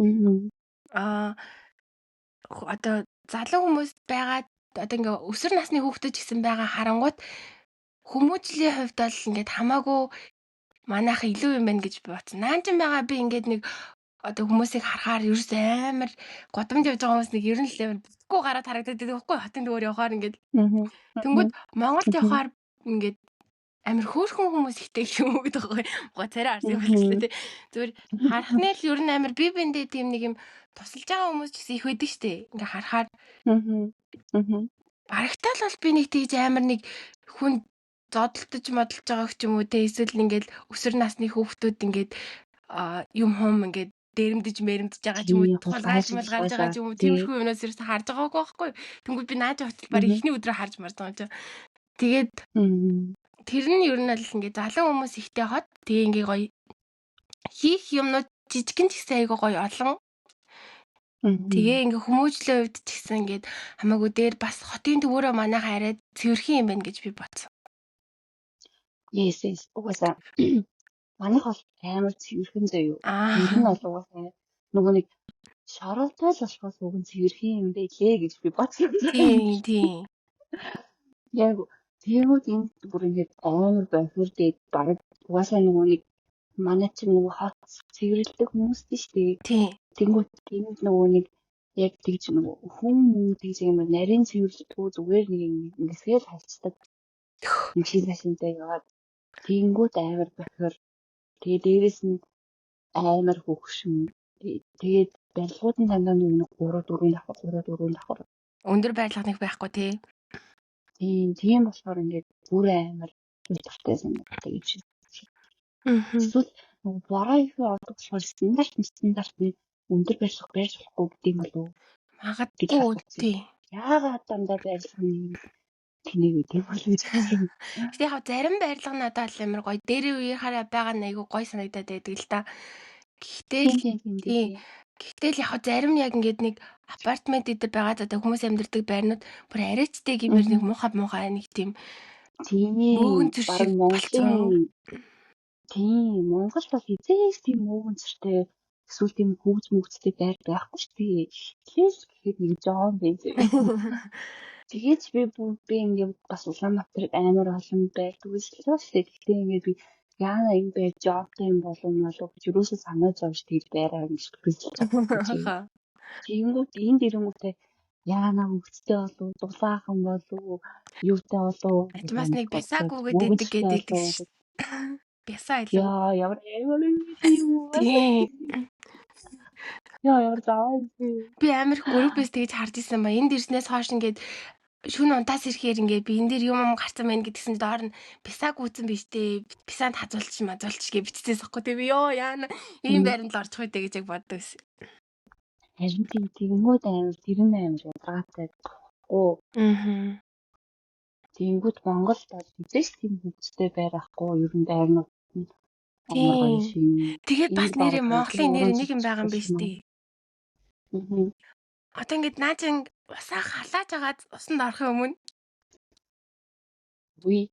одоо залуу хүмүүс байгаад одоо ингээ өсвөр насны хүүхдүүд гэсэн байгаа харангуут хүмүүжлийн хувьд бол ингээд хамаагүй манайх илүү юм байна гэж би бодсон. Наанчин байгаа би ингээд нэг одоо хүмүүсийг харахаар ерөөс амар годамж явж байгаа хүмүүс нэг ер нь л бүхгүй гараад харагдаад байдаг байхгүй хотын дүүр явахаар ингээд. Тэнгүүд Монголд явахаар ингээд амар хөөрхөн хүмүүс ихтэй юм уу гэдэг байгаа. Гоо царай арсан юм байна тий. Зүгээр харахны л ер нь амар би биндээ тийм нэг юм тусалж байгаа хүмүүс ч гэсэн их байдаг штэ. Ингээ харахаар барагтаал бол би нэг тийж амар нэг хүн зодтолж модолж байгааг ч юм уу те эсвэл ингээд өсвөр насны хүүхдүүд ингээд юм ингээд дээрэмдэж мэрэмдэж байгаа ч юм уу тулгааж байгаа ч юм уу тиймэрхүү юмнаас ерөөсө харж байгаагүй байхгүй. Тэнгүүд би нааж очил баг ихний өдрөө харж марсан юм чи. Тэгээд тэр нь ер нь л ингээд залуу хүмүүс ихтэй хот тэгээ ингээ гоё хийх юмнууд жижигэн ч гэсэн айгүй гоё олон. Тэгээ ингээ хүмүүжлийн хувьд ч гэсэн ингээд хамаагүй дээр бас хотын төвөөрөө манайх арай цэвэрхэн юм байна гэж би бодсон. Yes. Угаасаа манайх бол амар цэвэрхэн заяа. Тэр нь бол угаасаа нөгөө нэг шороотой л болохоос уг нь цэвэрхэн юм байлээ гэж би бодсон. Тийм. Яг тэгвэл энэ бүр ингээд амар бохир дээд баг угаасаа нөгөө нэг манай чинь нөгөө хот цэвэрлдэг хүмүүс тийш дээ. Тэнгүүт энэ нөгөө нэг яг тэгж нөгөө хүн тэгж юм нарийн цэвэрлэдэггүй зүгээр нэг ингэсгээл хайцдаг. Машинтай яваад тэнгүүт амар бохир. Тэгээ дээрэс нь амар хөвгшин. Тэгээд барилгууд нь дандаа нэг 3-4 давхар. Өндөр барилга нэг байхгүй тий. Тийм болохоор ингээд бүр амар дуртай санагддаг юм шиг. Эсвэл бороо их ордог болохоор стандарт нь өндөр барилга байж болохгүй гэдэг юм болов уу? Магадгүй тий. Яагаад дандаа барилга нь тэнэг гэдэг болов гэж бодсон. Гэтэ яг зарим барилга надад л амар гоё. Дээрээ үеийнхаараа байгаа нь айгүй гоё санагдаад байдаг л та. Гэхдээ л яг зарим яг ингээд нэг апартмент дээр байгаа одоо хүмүүс амьдардаг байрнууд бүр арайчтай гэмээр нэг муухай нэг тийм бараг Монголын Монгол бол эзээс тийм мөөгөнцөртэй эсвэл тийм хөвгцтэй байр байхгүй шүү дээ. Тэгээс гэхэд нэг жоон байж. Тэгээд би ингээд бас Улаанбаатарт амар олон байр дүгсэлээ шүү дээ. Гэхдээ ингээд би яана энэ байр жоонтой юм болов гэж юусоо санаа зовж тэгж байраа гэж хэлж байгаа. Тэгэнгүүт энэ дэрэнгүүтээ яана хөвгцтэй болов дулаахан болов юутай болов гэж Бас нэг бясаагүйгээд идэг мөгөжтэй гэдэг болов шүү. Бясаа илүү. яа ямар юм Тийм. ямар заавал Би амар их группээс тэгж харж исэн ба энд ирснээс хойш ингээд шүн унтаас ирэхээр ингээд би энэ дээр юм гарсан байна гэдгсэн доор нь бясааг үүсэн биш дээ. Бясаанд хазуулчих гэ биччихсэн байхгүй тийм ёо яана ийм байранд л орчих үедээ гэж яг боддог байсан. харин тэгэнгүүт амар тэр нь амар ядгаатай оо тэгэнгүүт Монголд хэзээ ч тийм хөвгцтэй байрахгүй ер нь байрнууд амар гоё шин. Тэгээд бас нэрээ Монголын нэр нэг юм байгаа юм биш үү? Одоо ингээд наачин усаа халааж агаад усанд орохын өмнө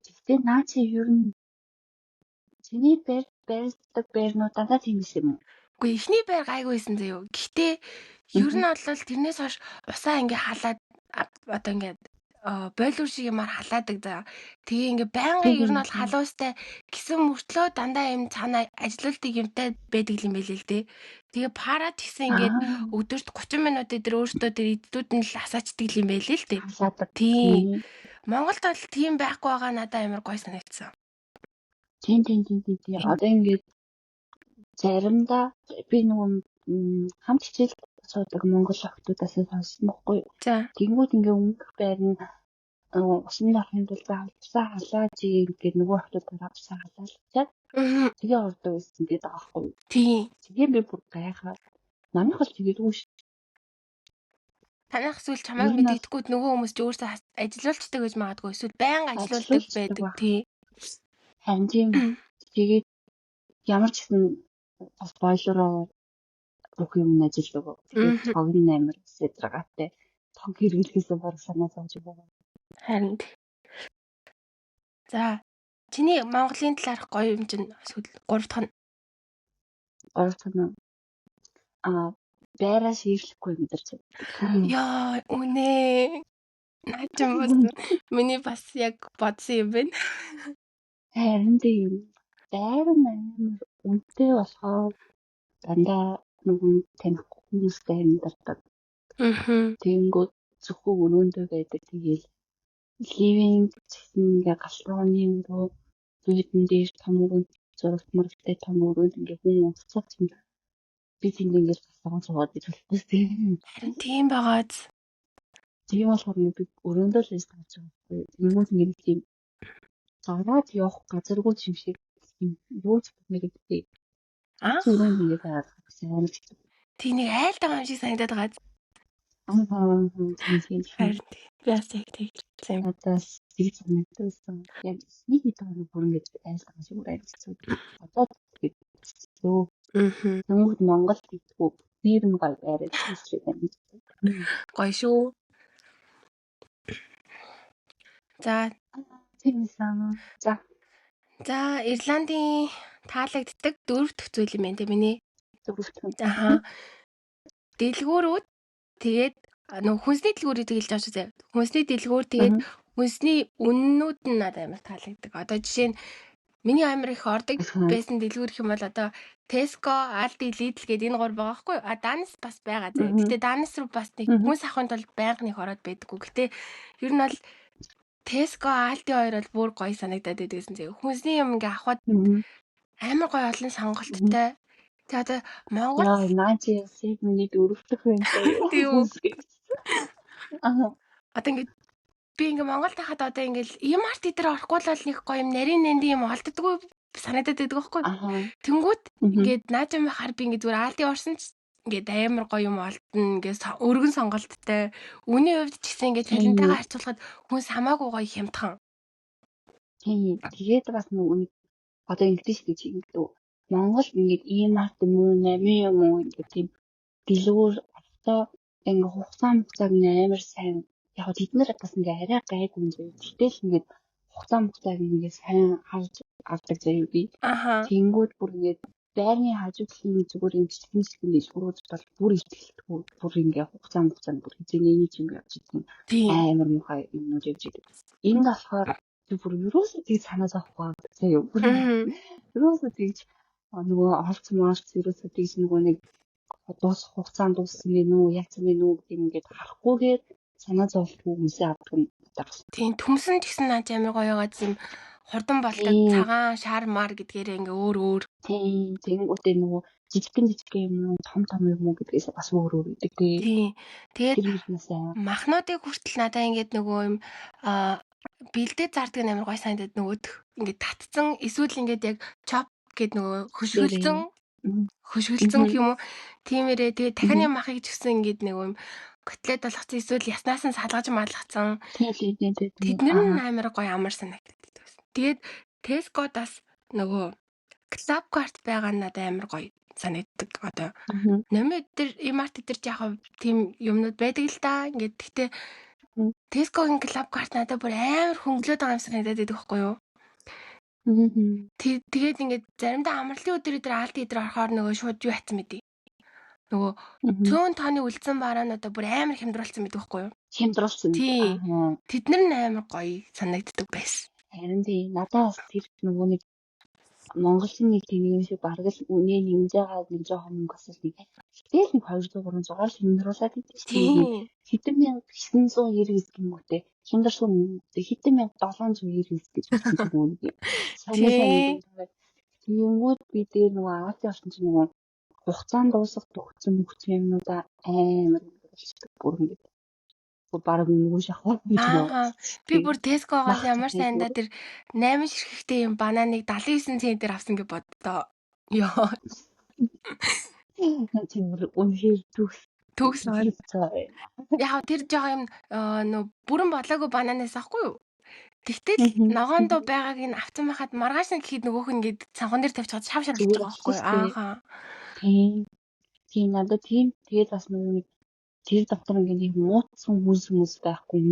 гэхдээ наачи ер нь чиний барьдаг байрнууд дандаа тийм юм уу? Үгүй ихний байр гайгүйсэн заяо. Гэхдээ ер нь бол тэрнээс хойш усаа ингээ халаад одоо ингээд бойлуур шиг юмар халаадаг за. Тэгээ ингээ байнгын ер нь бол халуустай гэсэн мөртлөө дандаа юм цаана ажилуулдаг юмтай байдаг юм байл л дээ. Тэгээ парад гэсэн ингээд өдөрт 30 минут дээр өөртөө тэр эддүүд нь л асаачдаг юм байл л дээ. Тийм. Монголд бол тийм байхгүй байгаа надад амар гой санагдсан. Тийм. Одоо ингээд заримдаа би нөгөө хамт хичээл суудаг Монгол охтуудаас сонссон байхгүй. Тэнгүүд ингээ өмнөх байр нь усан орохын тулд усаа халаад ингээд нөгөө охтуудаа усаа халаалчаад тэгээ ордог байсан гэдэг байгаа байхгүй. Тийм. Тэгээ би бүр гайхаад манайх бол тэгээдгүй шүү. Танайх эсвэл чамайг мэддэггүй нөгөө хүмүүс ч өөрсдөө ажилуулцдаг гэж магадгүй эсвэл байнга ажилуулдаг байдаг. Тийм. Харин тийм. Тэгээд ямар ч гэсэн бас бойлороо бүх юм ажилладаг. Тэгээд цогны амир сэтрагаатай цог хэрэглэхээс баг санаа зовж байгаа. Харин. За чиний Монголын талаарх гоё юм чинь 3 дахь нь. Байраа шийрлэхгүй мэдэрч байна. Яа үнэ. Наачм бас миний бас яг бодсон юм байна. Харин тийм. Байр нь амар үнэтэй болохоор дандаа нөгөө танихгүй хүмүүстэй амьдардаг. Тэнгүүд зөвхөн өрөөндөө байдаг. Тэгээл ливинг гэсэн ингээ галтрууны өрөө зүйдэн дээр том өрөөнд зурагт мөрөлтэй том өрөөнд ингээ хүн уцсах юм. Би тэнгээс гасган суугаад ирлээ тийм. Харин тийм байгааз. Тийм болохоор би өрөөндөө л байж байгаа юм. Тэнгүүд ингээ тийм гараад явах газаргүй юм шиг юм юу ч мэдэгдээ. Зүрэн ингээ байгаад байна. Тий нэг айлд байгаа юм шиг санагдаад байгаа. Тийм. Яас тэгж надаас тийм санагдсан. Яг нэг хэдэн бүр ингэ айлд байгаа шиг үргэлжлэв. Одоо тэгтээ. Тэнгүүд Монгол гэдэггүй нэр нь гой байраад хэлж байна. Гоё шүү. За тийм сайн. За Ирландын таалагддаг 4 дахь зүйл юм байна те миний. 4 дахь. Аха. Дэлгүүрүүд тэгээд нөгөө хүнсний дэлгүүрийг хэлж байгаа шүү дээ. Хүнсний дэлгүүр тэгээд хүнсний үннүүд нь надад амар таалагддаг. Одоо жишээ нь миний амар их ордог байсан дэлгүүр их юм бол одоо Tesco, Aldi, Lidl гэдэг энэ 3 байгаа байхгүй юу? Данс бас байгаа зэ. Гэтэ Данс руу бас нэг хүнс авахын тулд байнга их ороод байдаггүй. Гэтэ ер нь бол Tesco, Aldi хоёр бол бүр гоё санагдаад байдагсэн зэ. Хүнсний юм ингээ авахад амар гоё олон сонголттой. За одоо Монгол наачи сегмэний 4 дахь байна. Тийм. Одоо ингээ би ингээ Монголд хахад одоо ингээл Emart дээр орохгүй л нэг гоё юм нарийн нэнди юм олддоггүй санагдаад байдаг байхгүй. Тэнгүүд ингээд наачам хар би ингээ зүгээр Aldi орсон ч ингээд амар гоё юм олдно ингээд өргөн сонголттой. Үний хувьд ч гэсэн ингээ цалинтайгаа харьцуулахад хүнс хамаагүй гоё хямдхан. Тийм. Тэгээд бас нэг одоо инглиш гэж ингэдэг. Монгол ингээд Emart юм уу, Nami юм уу ингээд тийм дэлгүүр автоо ингээ хугацааг амар сайн яг тэд нар бас ингээ арай гайгүй юм зөө. Гэтэл ингээд хугацааг ингээ сайн харж авдаг заяа би. Тэнгүүд бүр ингээд байрны хажуудлын зүгээр юм чигнэсгэн дээр шурууж бол бүр ихтэлтгүй бүр ингээ хугацаанд бүр хизээний нэг юм явж идэг. Амар мухай юмнууд явж идэг. Энэ болохоор бүр юусоо тийг санаа зовхгүй заяа. Юусоо тийг нөгөө орц ерөөсөө тийш нөгөө нэг дуусах хугацаанд дууссан юм уу яасан бэ нүг ингээд харахгүйгээр санаа зовлтгүй үнсээ авдаг нь дагсан. Тийм төмсөн гэсэн наач амар гоё байгааз юм хурдан болдог цагаан шар мар гэдгээр ингээ өөр. Тийм тэгэнгүүтээ нөгөө жижигхэн юм том юм уу гэдгээс бас өөр идэг. Тийм. Тэгээд тэрнээс махнуудыг хүртэл надаа ингээд нөгөө юм бэлдээ зардаг нь амар гоё санагдаад нөгөөд ингээд татцсан эсвэл ингээд яг chop гэд нөгөө хөшгөлцөн гэх юм уу. Тиймэрээ тэгээд дахины махыг ч гэсэн ингээд нөгөө юм котлет болгоцсон эсвэл яснаас нь салгаж малгацсан. Тэднэр нь амар гоё амар санагдаад байсан. Тэгээд Tesco-даас нөгөө Club Card байгаа нь надад амар гоё санагддаг. Одоо номер дээр e-mart дээр яг тийм юмнууд байдаг л да. Ингээд гэхдээ Tesco-гийн Club Card надад бүр амар хөнгөлөөд байгаа юм санагдаад байдаг байхгүй юу? Тэгээд ингээд заримдаа амралтын өдөр алд идэр орохоор нөгөө шууд юу хатсан мэдээ. Нөгөө 100 тонны үлдсэн бараануудаа бүр амар хямдруулсан байдаг байхгүй юу? Хямдруулсан. Тэднэр нь амар гоё санагддаг байсан. Харин тийм надад тэр нөгөө нэг Монголын нэг тийм юм шиг бараг л үнэ нэмж байгаа нэг жоохон мөнгөс нэг тэгэл нэг 200 300-аар хямдруулаад идэв чинь. Хэдэн мянга 990 гэдэг юм уу те. Хямдруулсан хэдэн мянга 790 гэж хэлсэн юм уу. Тэнгүүд би дээр нөгөө аваад явсан чинь нөгөө хугацаанд дуусах төгсөн юмнуудаа амар болчихдог бүр ингэ. Бараг нөгөө шахах гэж байна. Би бүр Tesco-гоос ямар сайндаа тэр 8 ширхэгтэй юм бананыг 79 центээр авсан гэж боддоо. Йоо. Тэр үнхээр төгс. Яг тэр жоо юм нөө бүрэн болоогүй бананаас авахгүй юу? Тэгтэл ногоондоо байгааг нь авсан байхад маргааш нь гэхэд нөгөөх нь гээд санхан дээр тавьчихад шав болж байгаа байхгүй юу? Тийм надад тийм тэгээд бас нөгөө тэр доктор ингээд муутсан хүмүүс байхгүй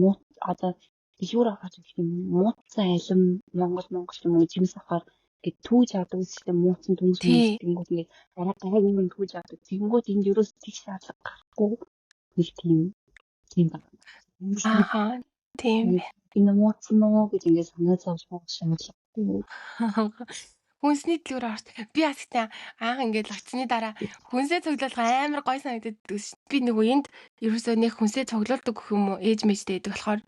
одоо дэлгүүр авах гэх юм муутсан алим Монгол юм уу жимс авахаар ингээд түүж авдаг систем муутсан хүмүүс тэнгууд ингээд арай гайгүй түүж авдаг. Тэнгууд энд ерөөс тийш шаардлага гарахгүй нэг тийм байна. Тийм. Энэ муутсан нөө гэж ингээд санаа зовж шаардлагагүй. Хүнсний дэлгүүр орт. Би асгтаа ингээд очсны дараа хүнсээ цуглуулах амар гой санагдаад ш. Би нөгөө энд ерөөсөө нэг хүнсээ цуглуулдаг гэх юм уу ээж мэжтэй байдаг болохоор.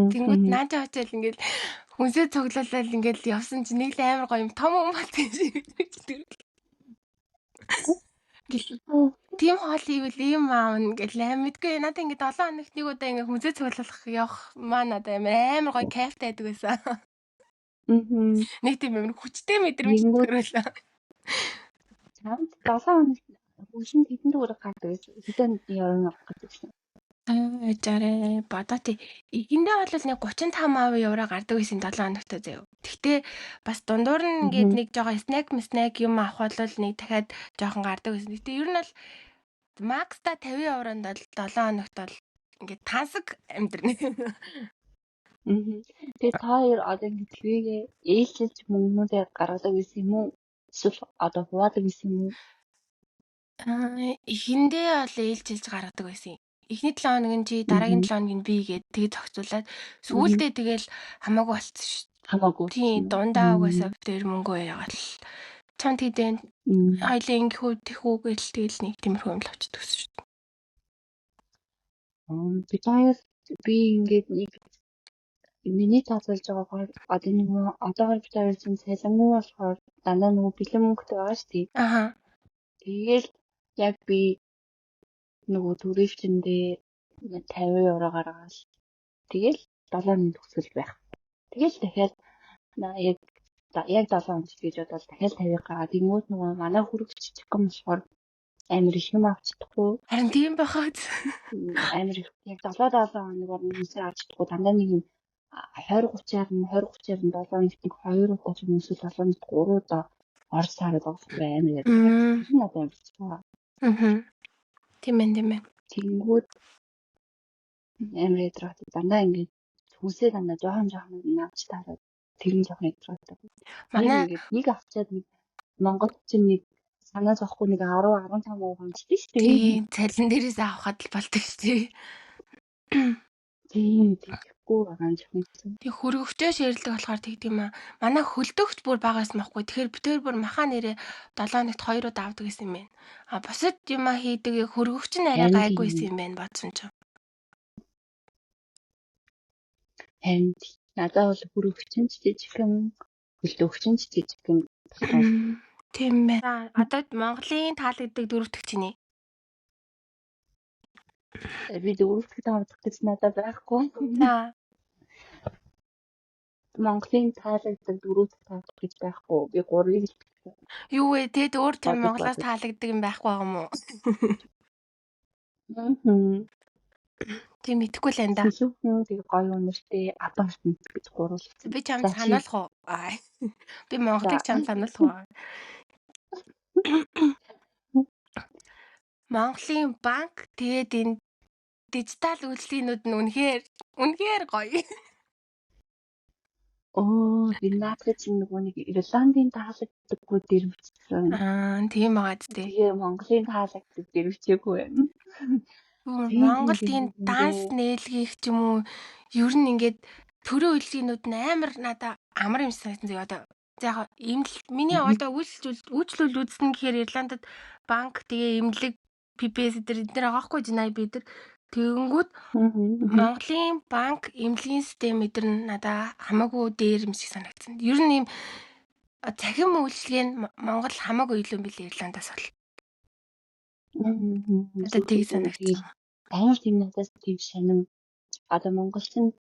Тэнгүүд наачаа очил ингээд хүнсээ цуглуулаад ингээд явсан чинь нэг л амар гоё юм том юм болт юм шиг. Тийм хоол ивэл ийм аавн гэл амьдгүй надад ингээд 7 хоногт нэг удаа ингээд хүнсээ цуглуулах явах маа надад амар гоё кайфтай байдаг байсан. Нэг тийм юм хүчтэй мэдрэмж төрүүлээ. Чамд 7 хоног хүчин хэдэн төгрөг гардаг гэсэн. Хэдэн евро авах гэсэн. Жарэ бодоти. Эхэндээ бол нэг 35 евро гардаг байсан 7 хоногт заяа. Тэгтээ бас дундуур нь ингээд нэг жоохон снэк юм авах бол нэг дахиад жоохон гардаг байсан. Тэгтээ ер нь бол макста 50 евронд бол 7 хоногт бол ингээд тансаг амьдрна. Тэгээд та хоёр одоо ингэ твэгээ ээлжиж мөнгнүүдээ гаргадаг гэсэн юм уу? Эсвэл одоо хуваадаг гэсэн юм уу? Эхэндээ бол ээлжилж гаргадаг байсан. Эхний 7 хоног нь чи дараагийн 7 хоног нь би гээд тэгээ зохицуулаад сүүлдээ тэгэл хамаагүй болчихсон шүү дээ. Хамаагүй. Тийм дундаа угаасаа тэр мөнгөө яагаад л чамд хэдэн хоёлын тэхүү гэл тэгэл нэг тиймэрхүү юм л авчдаг шүү дээ. Би ингээд нэг миний цаазалж байгаа одоо нэг одоогор бид хоёр чинь цалингүй болохоор дандаа нөгөө бэлэн мөнгөтэй байгаа шүү дээ. Тэгэл яг би нөгөө төрөвчөндөө 50 евро гаргаад тэгэл 7 хоног төгсөл байх. Тэгэл дахиад яг 7 хоног гэж бодвол дахиад 50 гаргаад тэнгууд нөгөө манай хүрэгч чигэн болохоор амар их юм авчихдаггүй. Харин тийм байхад амар их яг 7 хоногор нүсээ авчихдаггүй дандаа нэг юм 20-30-аар нь 7 хоногт 2 удаа ч юм эсвэл 7 хоногт 3 удаа орсаар байгаа амар яа. Тэр надад амар чаа. Тийм ээ. Тэнгүүд амар ядраад дандаа ингээд хүнсээ дандаа жоохон навч таараад тэр нь жоохон ядраад. Манай ингээд нэг авчаад нэг Монгол чинь нэг санаа зовхгүй нэг 10-15% хэмждэг шүү дээ. Тийм цалин дээрээс авахад л болдог шүү дээ. Тийм тэгэхгүй байгаа юм шиг. Тэг хөргөвчөө ширэлдэг болохоор тэгдэм юм аа. Манай хөлдөгч бүр багаас махгүй. Тэгэхээр битээр бүр махаа нэрээ 7 хоногт 2 удаа авдаг гэсэн юм байна. А бусад юма хийдэг хөргөвч нь арай гайгүй байсан юм байна бодсон ч. харин надад бол бүр өвчин жижигхэн хөлтөвчин жижигхэн болохоор тийм ээ. За одоо Монголын таалагддаг дөрөвдөг чинь би дөрөвдөг таалагддаг гэж надад байхгүй. За Монголын таалагддаг дөрөвдөг таалагддаг гэж байхгүй. Би 3-ыг юу вэ? Тэгэд өөр том Монголоос таалагддаг юм байхгүй байгаа юм уу? Тийм итгэхгүй л энэ да. Сүнхэн тэг гоё үнэртэй апартмент гэж гуруулсан. Би чамд сануулах уу? Би Монголыг чамд сануулах уу? Монголын банк тэгээд энэ дижитал үйлчлэгнүүд нь үнэхээр гоё. Би наадах чинь нөгөө нэг Ирландын таалагддаггүй дэрвчсэн. Тийм байгаа зү. Тэгээ Монголын таалагддаг дэрвчээгүй байна. Монголд энэ данс нээлгийх ч юм уу ер нь ингээд төрөө үйлчлэгнүүд нь амар надаа амар юм санагдсан зөө одоо яг миний одоо үйлчлүүл үзсэн гэхээр Ирландд банк тэгээ эмнэлэг PPS дээр энэ байгаа хгүй Жинай бид нар тэгэнгүүт Монголын банк эмнэлгийн систем эдэр нь надаа хамаагүй дээр юм шиг санагдсан. Ер нь ийм цахим үйлчлэг нь Монгол хамаагүй илүү юм билээ Ирландаас бол. Одоо тийг санагдсан. Амар тийм надаас тийм шинэн одоо Монголч нь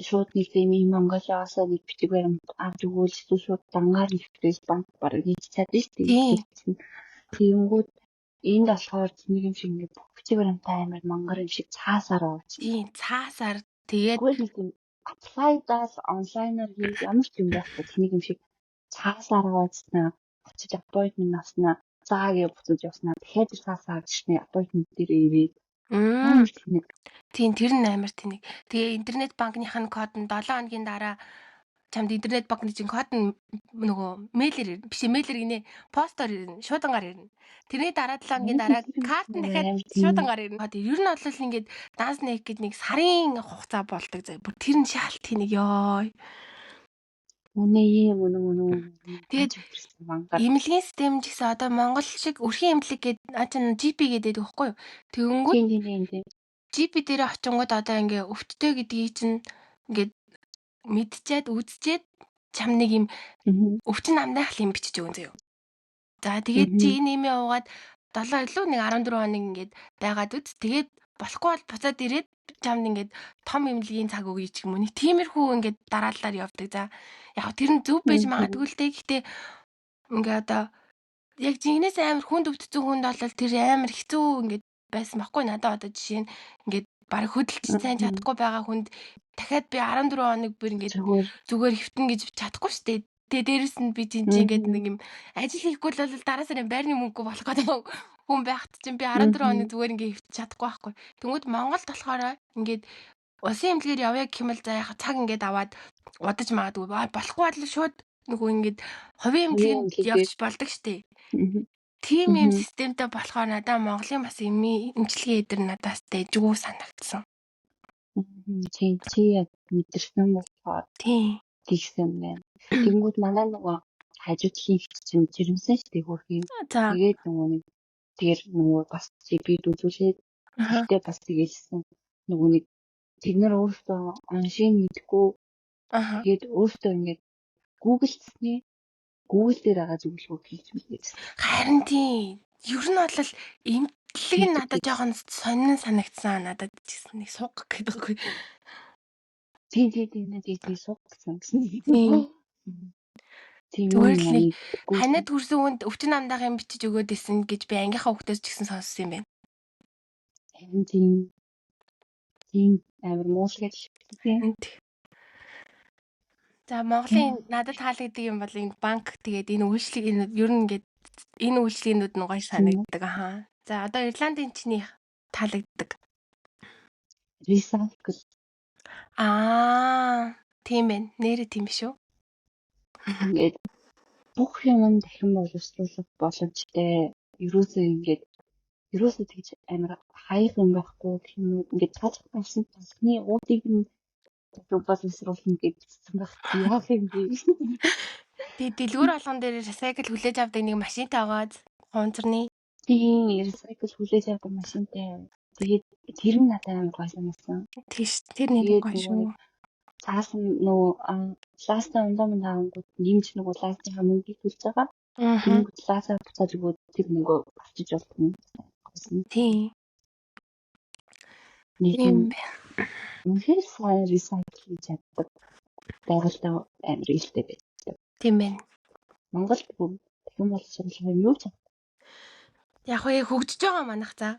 шууд нэг тийм юм Монголоос нэг бичиг баримт авч өгвөл шууд дангаар нэвтрээс банк бараг хийж чадсан шүү дээ. Тэгэнгүүт энд болохоор нэг юм шиг ингээд бичиг баримтаа амар мангар юм шиг цаасаар авч. Тийм цаасаар тэгээд нэг тийм apply-даас онлайнаар хийж ямар ч юм байхгүй тэнийг юм шиг цаасаар аваадснаа очиж appointment авснаа заагээ буцаж явснаа дахиад цаасаар авчихны appointment дээр ирээд амар тэнэг. Тийм тэр нь амар тэнэг. Тэгээ интернет банкныхын код нь 7 хоногийн дараа чамд интернет банкны чинь код нь нөгөө мэйлэр биш мэйлэр гинэ постоор ирнэ шуудангаар ирнэ. Тэрний дараа 7 хоногийн дараа карт нь дахиад шуудангаар ирнэ. Ер нь бол ингээд данс нэг гэдэг нэг сарын хугацаа болдог заа. Бүр тэр нь шаалт тэнэг ёо. Тэгээд эмнэлгийн систем ч гэсэн одоо Монгол шиг өрхийн эмнэлэг гэдэг GP гэдэг байхгүй юу? Тэгэнгүүт GP дээр очингууд одоо ингээ өвчтөй гэдгийг чинь ингээд мэдчихэд үзчихэд чам нэг юм өвчин амнаах юм бичиж өгөн заяа. За тэгээд чи энэ имээ уугаад 7 илүү нэг 14 хоног ингээд байгаад үз. Тэгээд болохгүй бол буцаад ирээд чамд ингээд том эмнэлгийн цаг өгье ч юм уу. Нэг тиймэрхүү ингээд дараалалаар явдаг. За яг тэр нь зөв байж магадгүй л дээ. Гэхдээ ингээ одоо яг жигнээс амар хүнд өвдсөн хүнд бол тэр амар хэцүү ингээд байсан байхгүй надад одоо жишээ нь ингээд бараг хөдөлж сайн чадахгүй байгаа хүнд дахиад би 14 хоног бүр ингээд зүгээр хөвтөн гэж чадахгүй шүү дээ. Тэгээ дээрэс нь би чинь ингээд нэг юм ажил хийхгүй л бол дараа сарын байрны мөнгө болох гэдэг хүн байхад чинь би 14 хоног зүгээр ингээд хөвтөж чадахгүй байхгүй. Тэнгүүд Монголд болохоор ингээд улсын эмнэлгээр явъя гэх юм бол за яхаа цаг ингээд аваад удаж магадгүй болохгүй бол шууд нөгөө ингээд хувийн эмнэлгэнд явж болдог штэ. Тийм юм системтэй болохоор надаа Монголын бас эмчилгээ эдэр надаас дэжгүй санагдсан. Чи яг мэдэрсэн болохоор тийгсэн байна. Тэнгүүд манай нөгөө хажуудлын чинь жирэмсэн штэ хөрхийн. Тэгээд нөгөө бас би үзүүлээд тэгтээ бас тэгэлсэн. Нөгөө нэг тэд нар өөрсдөө оншин мэдгүй. Тэгээд өөртөө ингээд Google дээр байгаа зөвлөгөө хийж мэдээсэн. Харин тийм. Ер нь бол эмнэлэг нь надад жоохон сонин санагдсан. Надад чигсэн нэг суг гэдэг. Тийм суг гэсэн. Зүгээр л нэг ханад хүрсэн хүнд өвчин амдаах юм бичиж өгөөд исэн гэж би ангийнхаа хүүхдээс ч гэсэн сонссон юм байна. Тийм амар муушгид тийм. За Монголын надад таалагддаг юм бол энэ банк тэгээд энэ үйлчлэг ер нь ингээд энэ үйлчлэгнүүд нь гоё санагддаг. За одоо Ирландын чиний таалагддаг. Recycle. Тийм байна. Нэрээ тийм шүү. Ингээд бүх юм дахин боловсруулах боломжтой. Ерөөсөө тэгж амар хаяг юм байхгүй гэх юм ингээд цааш болсон тасны уудыг нь боловсруулах гэж бичсэн байх. Яах юм бэ? Тэгээд дэлгүүр болгон дээр recycle хүлээж авдаг нэг машинтай байгаад хунцарны. Тийм recycle хүлээж авдаг машинтай. Тэгээд тэр нь надад амар гоё санагдсан. Тэр нэг гоё шүү. цаас нөгөө ласта ундам таангууд нэмж нөгөө ластын хамгийн төлж байгаа. Тэнгүүд ластаа буцаад өгөөд тэр нөгөө авчиж болно. Тийм. Тийм. Үнэхээр сайн recycle хийж чаддаг. Байгальтай амар ихтэй байдаг. Тийм байна. Монголд юм бол шинжилгээ юу ч яг хөгжиж байгаа манах за.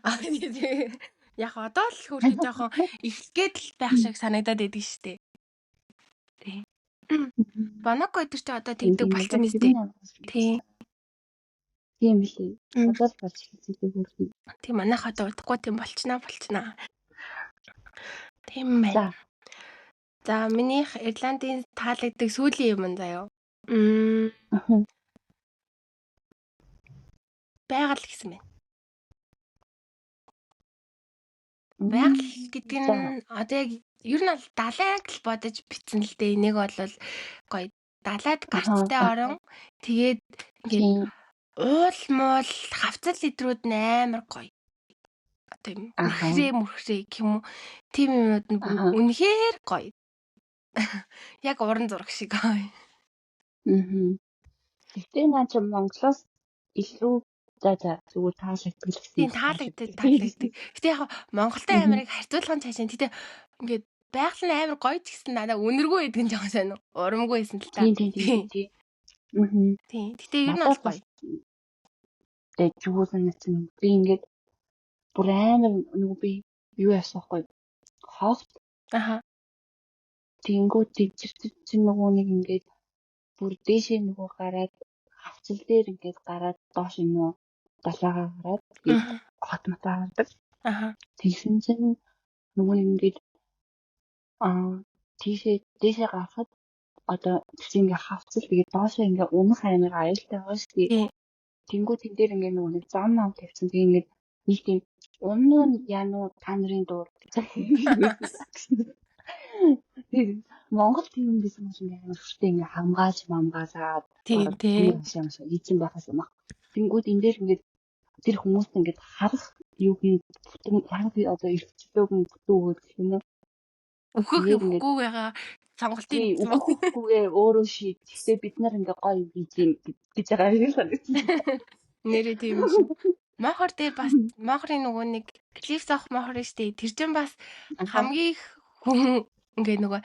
Яг одоо л хөрхий жоохон ихгээд л байх шиг санагдаад байдаг шүү дээ. Тийм. Банако өдөр чи одоо тэгдэг болсон биз дээ. Тийм. Тийм билээ. Одоо л болж хэлдэг хөрхий. Тийм манайх одоо удахгүй тийм болчихнаа. Тийм байна. За минийх Ирландын таалагддаг сүүлийн юм заяа. Байгаль гэсэн байна. Байгаль гэдэг нь одоо яг ер нь бол далайг л бодож бичсэн л дээ. Нэг бол гоё далайд гарцтай орон тэгээд ингээд уул муул хавцал идрүүд нь амар гоё. Одоо юм мөрхрээ гэх юм уу. Тим юмуд нь үнэхээр гоё. Яг уран зураг шиг гоё. Гэтэ наа чи Монголоос илүү зүгээр таалагддаг гэсэн. Тийм таалагддаг. Гэтэ яг Монголтай Америк харьцуулахын цаашаа тэгтээ ингээд байгаль нь амар гоё ч гэсэн надаа үнэргүй байдаг нь жоохон сайн уу. Урамгүй байсан л та. Тийм. Гэтэ ер нь бол гоё. Тэгээд зүгүүрэн нэцэн би ингээд бүр амар нөгөө би юу ясахгүй хогт. Тэнгүүд чинь нөгөө нэг ингээд бүр дээшээ нөгөө гараад хавцал дээр ингээд гараад доош нөгөө далайгаа гараад хот матаа гардаг. Тэгсэн чинь нөгөө ингээд дээшээ гарахад одоо тийм ингээд хавцал тэгээд доошоо ингээд унах амар аюултай байгаа шүү дээ. Тэнгүүд тэн дээр ингээд нөгөө нэг зам нам тавьсан. Тэгээд ингээд нэг тийм унын януу та нарын дуур. Монгол тийм юм байсан юм амар хүртээ ингээ хамгаалж мамгаалаад тийм ийцэн байхаас юм аа. Тэнгүүд энэ дээр ингээд тэр хүмүүст ингээд харах юуг нь одоо эрхчлөөг нь бүтүүгээд гэх юм уу. Үхэггүйгээ сонголтын үхэггүйгээ өөрөө шийд. Гэхдээ бид нар ингээ гоё бийж юм гэж байгаа юм санагдсан. Нэрээ тийм шүү. Мохор дээр бас мохрын нөгөө нэг клипс авах мохор штэ. Тэр чинь бас хамгийн хүн ингээ нөгөө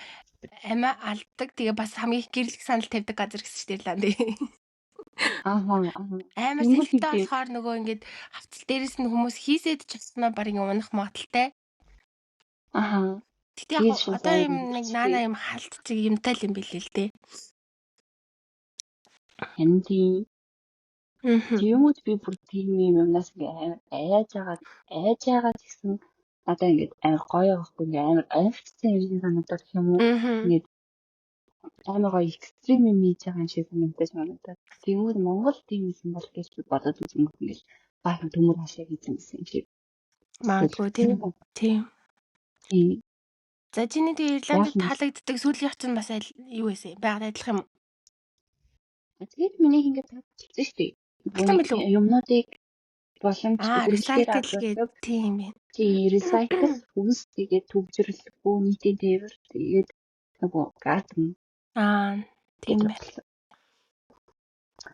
амиа алдаг. Тэгээ бас хамгийн гэрлэх санал тавьдаг газар гэсэн штэ Ирланд. Амар сэлхтэй болохоор нөгөө ингээд хавцал дээрээс нь хүмүүс хийсэд часнаа баг унах магадaltaй. Тэгтээ яг одоо юм нэг наана юм халтцэг юмтай л юм билээ л дээ. Хэнти. Тиймүүд би бүр тийм юмнаас ингээ айж байгаа гэсэн надаа ингээд амар гоё байхгүй ингээ амар ойрцсон юм санагдах юм уу? Ингээд амар гоё экстрим юм хийж байгаа юм шиг санагдаж. Тиймүүд Монгол тийм юм бол гэж бодоод үзэн ингээд баахан төмөр хашаа хийсэн юм шиг. Магадгүй тийм. За чиний тэгээ Ирландд таалагддаг сүүлийн чинь бас юу вэ? Байгаад адилхан юм. Тэгээд миний ингээд таалагдсан шүү дээ. Юмнуудыг боломжтой recycle гэдэг тийм байна. Тийм recycle хүнс тэгээд төвжирлэхгүй нийтийн тээвэр тэгээд нөгөө гатм. Тийм байна.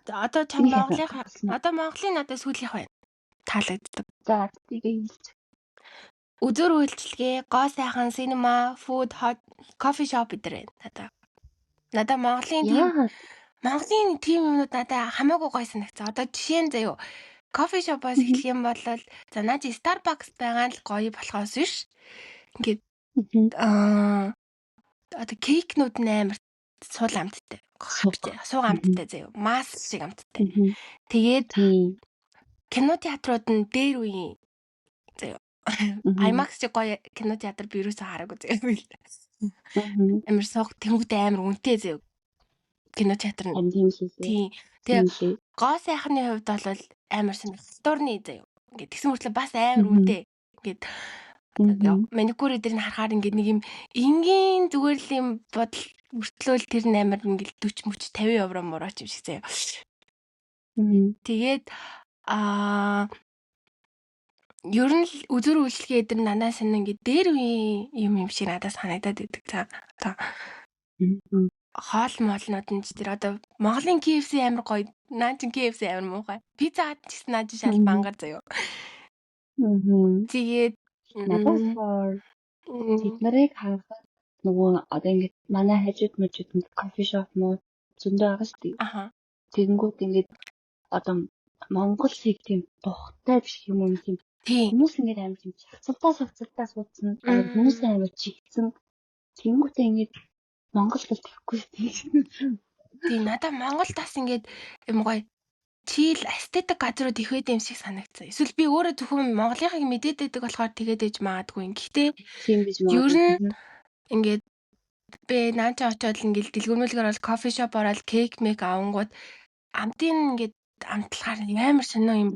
Одоо чам Монголын надад сүүлийнх байна. Таалагддаг. За тэгээ хэлж. Үзүр үйлчилгээ, гоо сайхан cinema, food, hot coffee shop гэдэг байна. Надад Монголын тийм юмнууд надад хамаагүй гоё санагцсан. Одоо жишээ нь заяа кофе шопоос эхлэх юм бол за наа чи Starbucks байгаа л гоё болохоос биш. Ингээд одоо кейкнүүд нь амар суул амттай. Сууг амттай заяа. Мас шиг амттай. Тэгээд кино театрууд нь дээр үе заяа. IMAX чи гоё кино театр би юусаа хараагүй заяа. Амар сууг тэнгуүтэй амар үнэтэй заяа. Кино театр нь. Тийм. Тэгээ гоо сайхны хувьд бол амар халтуурны заяа. Ингээд тэгсэн мөртлөө бас амар үнэтэй. Ингээд маникюр дээр нь харахаар ингээд нэг юм энгийн зүгээр л юм бодол мөртлөөл тэр нь амар ингээд 40 50 евро мураач юм шиг заяа. Тэгээд ер нь л үзүр үйлчлэгээ эдэр надад санаа ингээд дээр үеийн юм шиг надад санагдаад байдаг. За одоо хоол моолнууд нь ч тэр одоо Монголын KFC амар гоё. Наа чин KFC амар муухай. Пицца хат ч гэсэн наа чин шал бангаар заяа. Тэгээд надад тэд нарыг харахад нөгөө одоо ингээд манай хажууд мужид кофе шоп муу зөндөө байгаа шүү дээ. Аха. Тэгэнгүүт ингээд одоо Монгол шиг тийм тухтай биш юм уу тийм Тийм. хүмүүс ингээд амар тийм цацалтаа суудсан хүмүүс амар чигсэн тэгэнгүүтээ ингээд Монгол бол тэгэхгүй тийм. Тийм надаа Монгол тас ингээд юм гоё чийл эстетик газрууд их байд юм шиг санагдсан. Эсвэл би өөрөө зөвхөн Монголынхыг мэдээд байдаг болохоор тэгээд ээж магадгүй. Гэхдээ тийм биш магадгүй. ер нь ингээд би наача очоод ингээд дэлгүүрмэлгээр бол кофе шоп ороод кейк мек авангууд амтын ингээд амтлахаар амар сонио юм.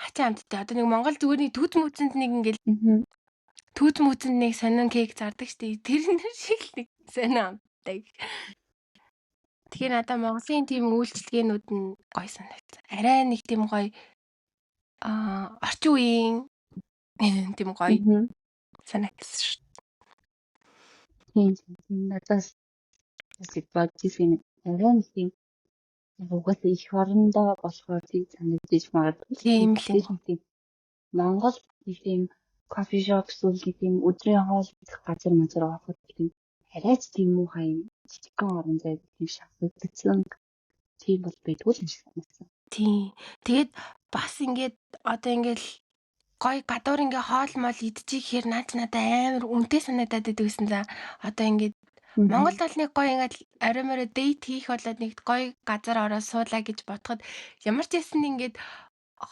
Хачаа амттай. Одоо нэг Монгол зүгээр нэг түүт мүцэнд нэг ингээд түүт мүцэнд нэг сонио кейк зардаг штеп. Тэр шиг л нэг сонио амттай. Тэгэхээр надаа Монголын тийм үйлчлэгээнүүд нь гоё санагдсан. Арай нэг тийм гоё орчин үеийн тийм гоё санагдсан шүү. Тийм надаас бодчихсон арай нэг тийм угаасаа их орондоо болохоор тийм санагдаж магадгүй. Тийм л. Монгол тийм кофе шоп эсвэл тийм өдрийн хоол идэх газар авахд тийм арайч тийм муухай юм жижигхэн орон зай тийм шавхагдсан тийм бол байдгүй юм шиг санагдсан. Тийм. Тэгээд бас ингээд одоо ингээл гоё гадуур ингээ хоол мол идчихээр наач надаа амар үнэтэй санагдаад байдагсэн за. Одоо ингээд Монгол бол нэг гоё ингээд орой морой дейт хийх болоод нэг гоё газар ороод суулаа гэж бодоход ямар ч ясн ингээд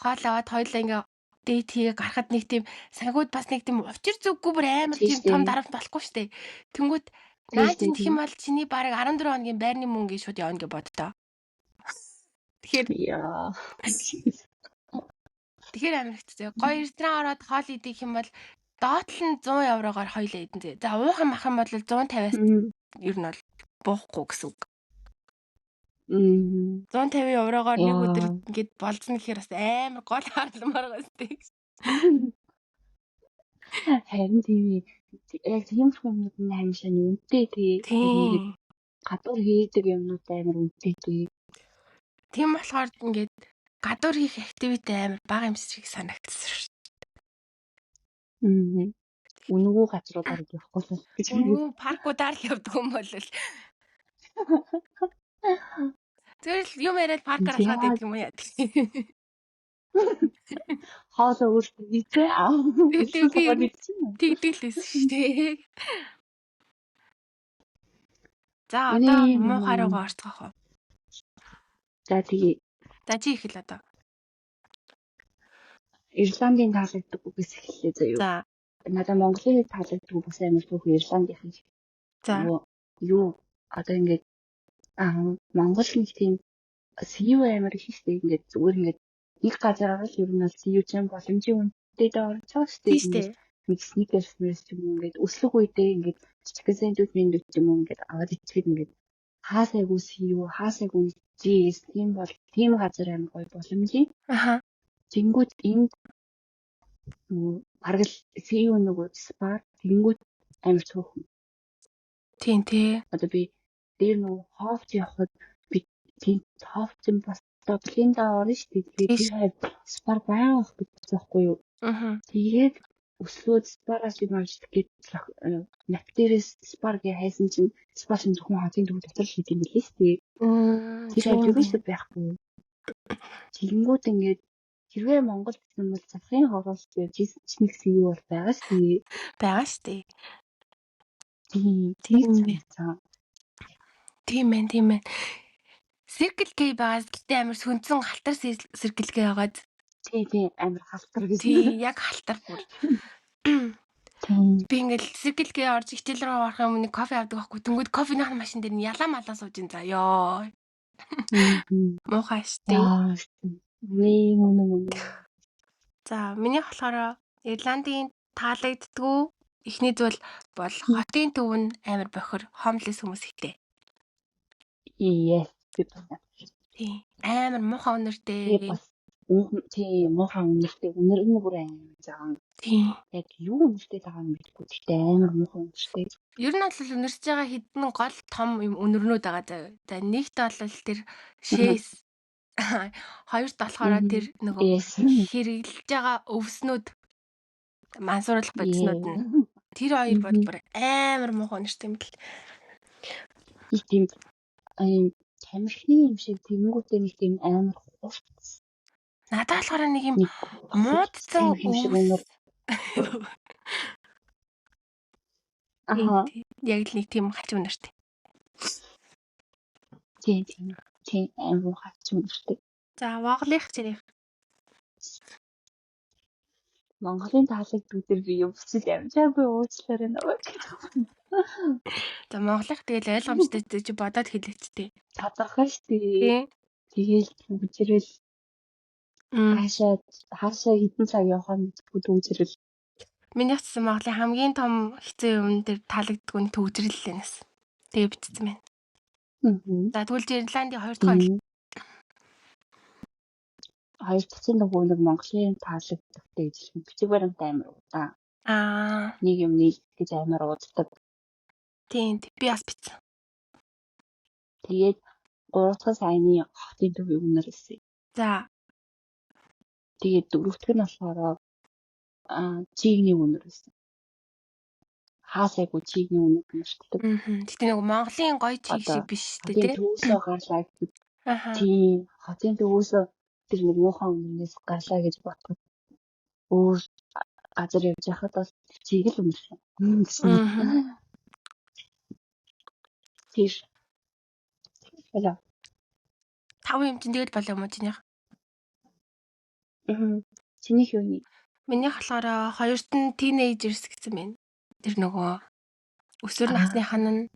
хоол аваад хоёлаа ингээ дейт хийгээ гарахад нэг тийм сангууд бас нэг тийм учир зүггүй бүр амар тийм том дарамт болохгүй штэ. Тэнгүүд наач гэх юм бол чиний бараг 14 хоногийн байрны мөнгө шууд явна гэж боддоо. Тэгэхээр амар хэцүү. Гоё ресторан ороод хоол идэх юм бол доотлол нь 100 еврогоор хоёлаа идэн зэ. За уух юм ах юм бол 150-аас ер нь бол буухгүй гэсэн үг. 150 еврогоор нэг өдөр ингээд болцно гэхээр бас амар гол харламар байстай. Харин тийм яг тийм хүмүүс нь хаймшаа үнэтэй тий. Гадуур хийдэг юмнууд амар үнэтэй тий. Тийм болохоор ингээд гадуур хийх активити амар бага юм шиг санагдсан шүү дээ. Үнэгүй газруудаар явахгүй л гэж. Үнэгүй паркуудаар л явдаг юм бол зөв юм яриад паркаар алхаад идэх юм уу яа. Хоолоо өөртөө хийцээ. Тэгдэлээс шүү дээ. За одоо муухай руугаа орцгоох уу? За тэгээ. За чи их л одоо. Ирландын таалагддаг үгээс эхэллээ заяа. За. Надаа Монголын таалагддаг бас амар түүх Ирландийнх. За. Юу одоо ингээд Монгол нэг тийм CEO амар их штэ ингээд зүгээр ингээд нэг газар аваад ер нь бол CEO чинь боломжийн үнэтэй дээр орж байгаа штэ. Нэг сникерс юм ингээд өслөг үедээ ингээд жижигхэн сэндвич мэндвч юм ингээд аваад ичгээд ингээд хаасайгүй CEO хаасайгүй GS тийм бол тийм газар амар гоё боломжийн. Тэнгүүд энд бараг л CEO нөгөө спар тэнгүүд амар цөөхөн. Тийм тий. Одоо би дээр нөгөө ховч явахад би тийм ховч бас Блинда орно шүү дээ. Тэгээд спар байгаах гэж байхгүй юу? Тэгээд өслөөд спараас юм авч тэгээд нафтерээс спар гээ хайсан чинь спар шин зөвхөн хатын дүү дотор л хийх юм билээ шүү дээ. Тэгээд юусэн байхгүй. Тэгэнгүүт ингээд хэрвээ Монгол гэсэн бол засгийн хороос гэж нэг CEO бол байгаа шүү дээ. Байгаа шүү дээ. Тийм ээ. Circle K байгаас гэтээ амар сүнцэн халтар Circle K байгаад тий амар халтар гэж. Тий яг халтар бүр. Би ингээл Circle K орж хичээл рүү орох юм нэг кофе авдаг байхгүй. Тэнгүүд кофений машин дээр нь ялаа малаа сууж ин заяа. Муухай штэ. За миний болохоор Ирландын таалагддгүй эхний зүйл бол хотын төв нь амар бохир homeless хүмүүс ихтэй. Yes. Тийм амар муухай үнэртэй. тийм муухай үнэртэй үнэр нь бүр амар заа. Тийм. Яг юу үнэртэй байгаа юм бэ? Гэхдээ амар муухай үнэртэй. Ер нь бол үнэрч байгаа хэдэн гол том юм үнэрнүүд байгаа заа. За нэгт бол тэр шээс хоёрт болохоор тэр нөгөө хэрэглэж байгаа өвснүүд мансууруулах бодиснууд нь тэр хоёр бол бүр амар муухай үнэртэй юм л. Тийм тамхины юм шиг тэнгүүтээ нэг тийм амар хувцс. Надад болохоор нэг юм муудсан юм шиг үнэр. Яг л нэг тийм хач үнэртэй. Тийм амар хач үнэртэй. За Монголынх чинь Монголын таалагддаг би юу бүсэл амжаагүй уучлаарай наваа. За Монголынх тэгэл ойлгомжтой чи бодоод хэлээч тээ. Тодорхой шүү дээ. Тэгээл үзэрэл хаашаа хэдэн цаг явахаа мэдгүй үзэрэл. Миний хэлсэн Монголын хамгийн том хэцүү юм дээр таалагддаг нь төгжрөл лэнэс. Тэгээ бичсэн байна. За тэгвэл Ирландын 2 дахь хоёр дахь нөгөө нэг Монголын таалагддагтай гэж бичиг баримт амар удаа. Нэг юм гэж амар ууддаг. Тийм би бас бичсэн. Тэгээд 3 дахь саяны хотын төвийн үнэр хэлсэн. За. Тэгээд 4 дахь нь болохоор чигний үнэр хэлсэн. Хаасайгүй чигний үнэр гэмшдэг. Гэтэ нөгөө Монголын гоё чиг шиг биш шүү дээ. Төвөөсөө гарлаа гэдэг. Тийм хотын төвөөсөө тэр нэг муухай үнээс гарлаа гэж боддог. Өөр газар явж байхад бас чиг л үнэрсэн. Тэр болоо. 5 юм чинь тэгэл болоо юм уу чинийх? Чинийх юу вэ? Минийх болохоор хоёрт нь teenagers гэсэн байна. Тэр нөгөө өсвөр насных нь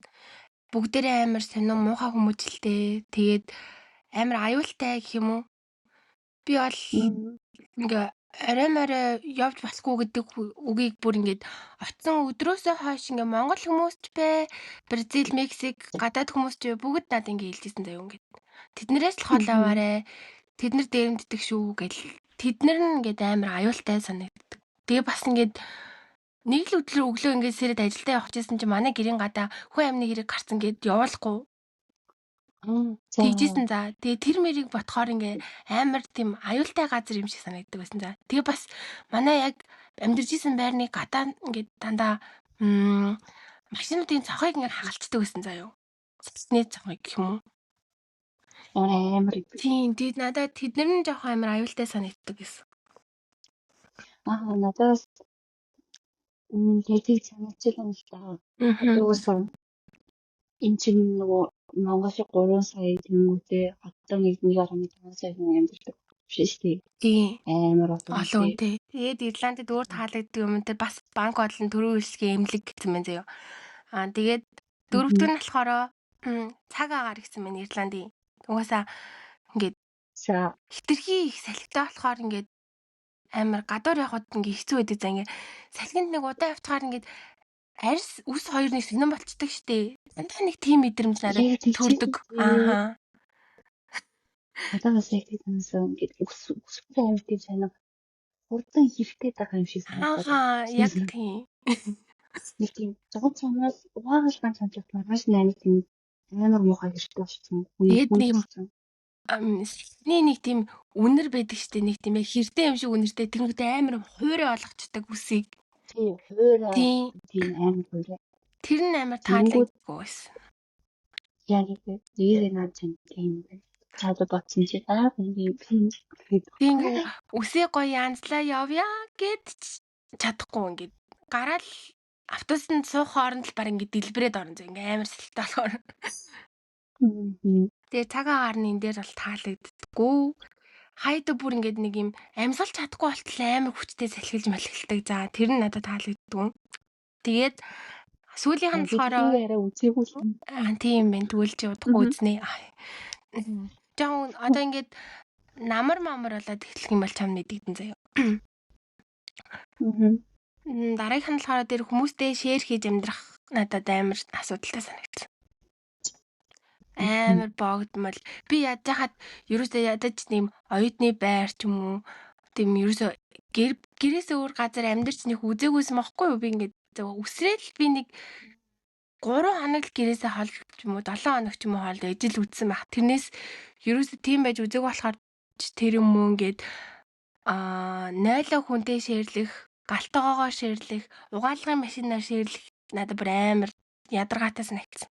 бүгдээрээ амар сонирм муухай хүмүүжлтэй. Тэгээд амар аюултай гэх юм уу? Би бол ингээ арай явж болохгүй гэдэг үгийг бүр ингээд оцсон өдрөөсөө хойш ингээ Монгол хүмүүс ч бай, Бразил, Мексик, гадаад хүмүүс ч бай бүгд надад ингээ хэлжсэн заяа ингээд. Тэднэрээс л хоолооваарэ. Тэднэр дээрэмддэг шүү гэл. Тэднэр нь ингээд амар аюултай санагддаг. Тэгээ бас ингээд нэг л өглөө ингээд сэрэд ажилдаа явах гэсэн чинь манай гэрийн гадаа хүн амны хэрэг гарсан гэд явуулахгүй. Тэгжсэн за. Тэгээ тэр мэрийг ботхоор ингээ амар тийм аюултай газар юм шиг санагддаг байсан за. Тэгээ бас манай яг амьдарч исэн байрны гадаа ингээ дандаа машинуудын цохыг ингээ хагалцдаг байсан заа юу. Цэцний цохыг гэх юм уу. Амар. Тийм тэгээд надад тэднэр нь жоох амар аюултай санагддаг гэсэн. Надаас тэгтийг санагдчихсан л да. Уусаа энэ чинь нөгөө Монгол шиг 3 сая тэнгүүтээ одоо 1.5 сая хүн амьдардаг биш шүү дээ. Тийм. Амар олон тий. Тэгээд Ирландд өөр таалагддаг юм дээр бас банк бодлон төрийн үйлчлэгийн эмнэлэг гэсэн мэн заяа. Тэгээд дөрөвдөг нь болохоор цаг агаар гэсэн мэн Ирландын. Угаасаа ингээд хитрхи их салхитай болохоор ингээд амар гадуур явахад ингээд хэцүү байдаг за ингээд салхинд нэг удаа явчихаар ингээд арьс үс хоёр нэг синэн болцдог штэ. Дандаа нэг тийм мэдрэмж надад төрдөг. Одоо бас яг тиймсэн ингээд үс амар тийм санаа хурдан хэрэгтэй байгаа юм шиг санагдаад. Яг тийм. Нэг тийм зогц цанаас угаагч ган санаж маргааш нэг тийм амар муухай хэрэгтэй болчихсон. Нэг тийм үнэр байдаг штэ нэг тийм хэрдээ юм шиг үнэртэй тэрнүүтэй амар хуурай болгочдаг үсийг. Тийм хуурай. Тийм амар хуурай. Тэр нь амар таалагддаг байсан. Яг нэг над чинь тийм байна. Цаад бодсон чи тийм үсээ гоё янзлаа явъя гэд чадахгүй ингээд гараал автобусанд суух хооронд л баг ингээд дэлбэрээд орон зэ ингээд амар сэлтэй болохоор. Тэгээ цагаан гарны энэ дээр бол таалагддаггүй. Хайда бүр ингээд нэг юм амьсгалж чадахгүй болтол амар хүчтэй салхилж малхилдаг. За тэр нь надад таалагддгүй. Тэгээд сүүлийнх нь болохоор арай үзээгүй л. Тийм байна. Тэгвэл чи удахгүй үзнэ. Жаа одоо ингээд намар болоод эхлэх юм бол чам мэдэгдэн заяа. Дараагийнх нь болохоор тэр хүмүүстэй шеэр хийж амьдрах надад амар асуудалтай санагдсан. амар богдмол. Би ядж хахад ерөөсөө ядаж нэм оюутны байр ч юм уу. Тийм ерөөсөө гэрээс өөр газар амьдарч нэг үзээгүйсэн байхгүй юу? Би ингээд үсрээл би нэг 3 хоног л гэрээсээ хол ч юм уу 7 хоног ч юм уу хоол ижил үдсэн байх. Тэрнээс ерөөсөө тийм байж үзег болохоор тэр юм уу ингээд нойлоо хүнтэй шээрлэх, галтайгоогоо шээрлэх, угаалгын машинаар шээрлэх надад бүр амар ядаргаатай санагдсан.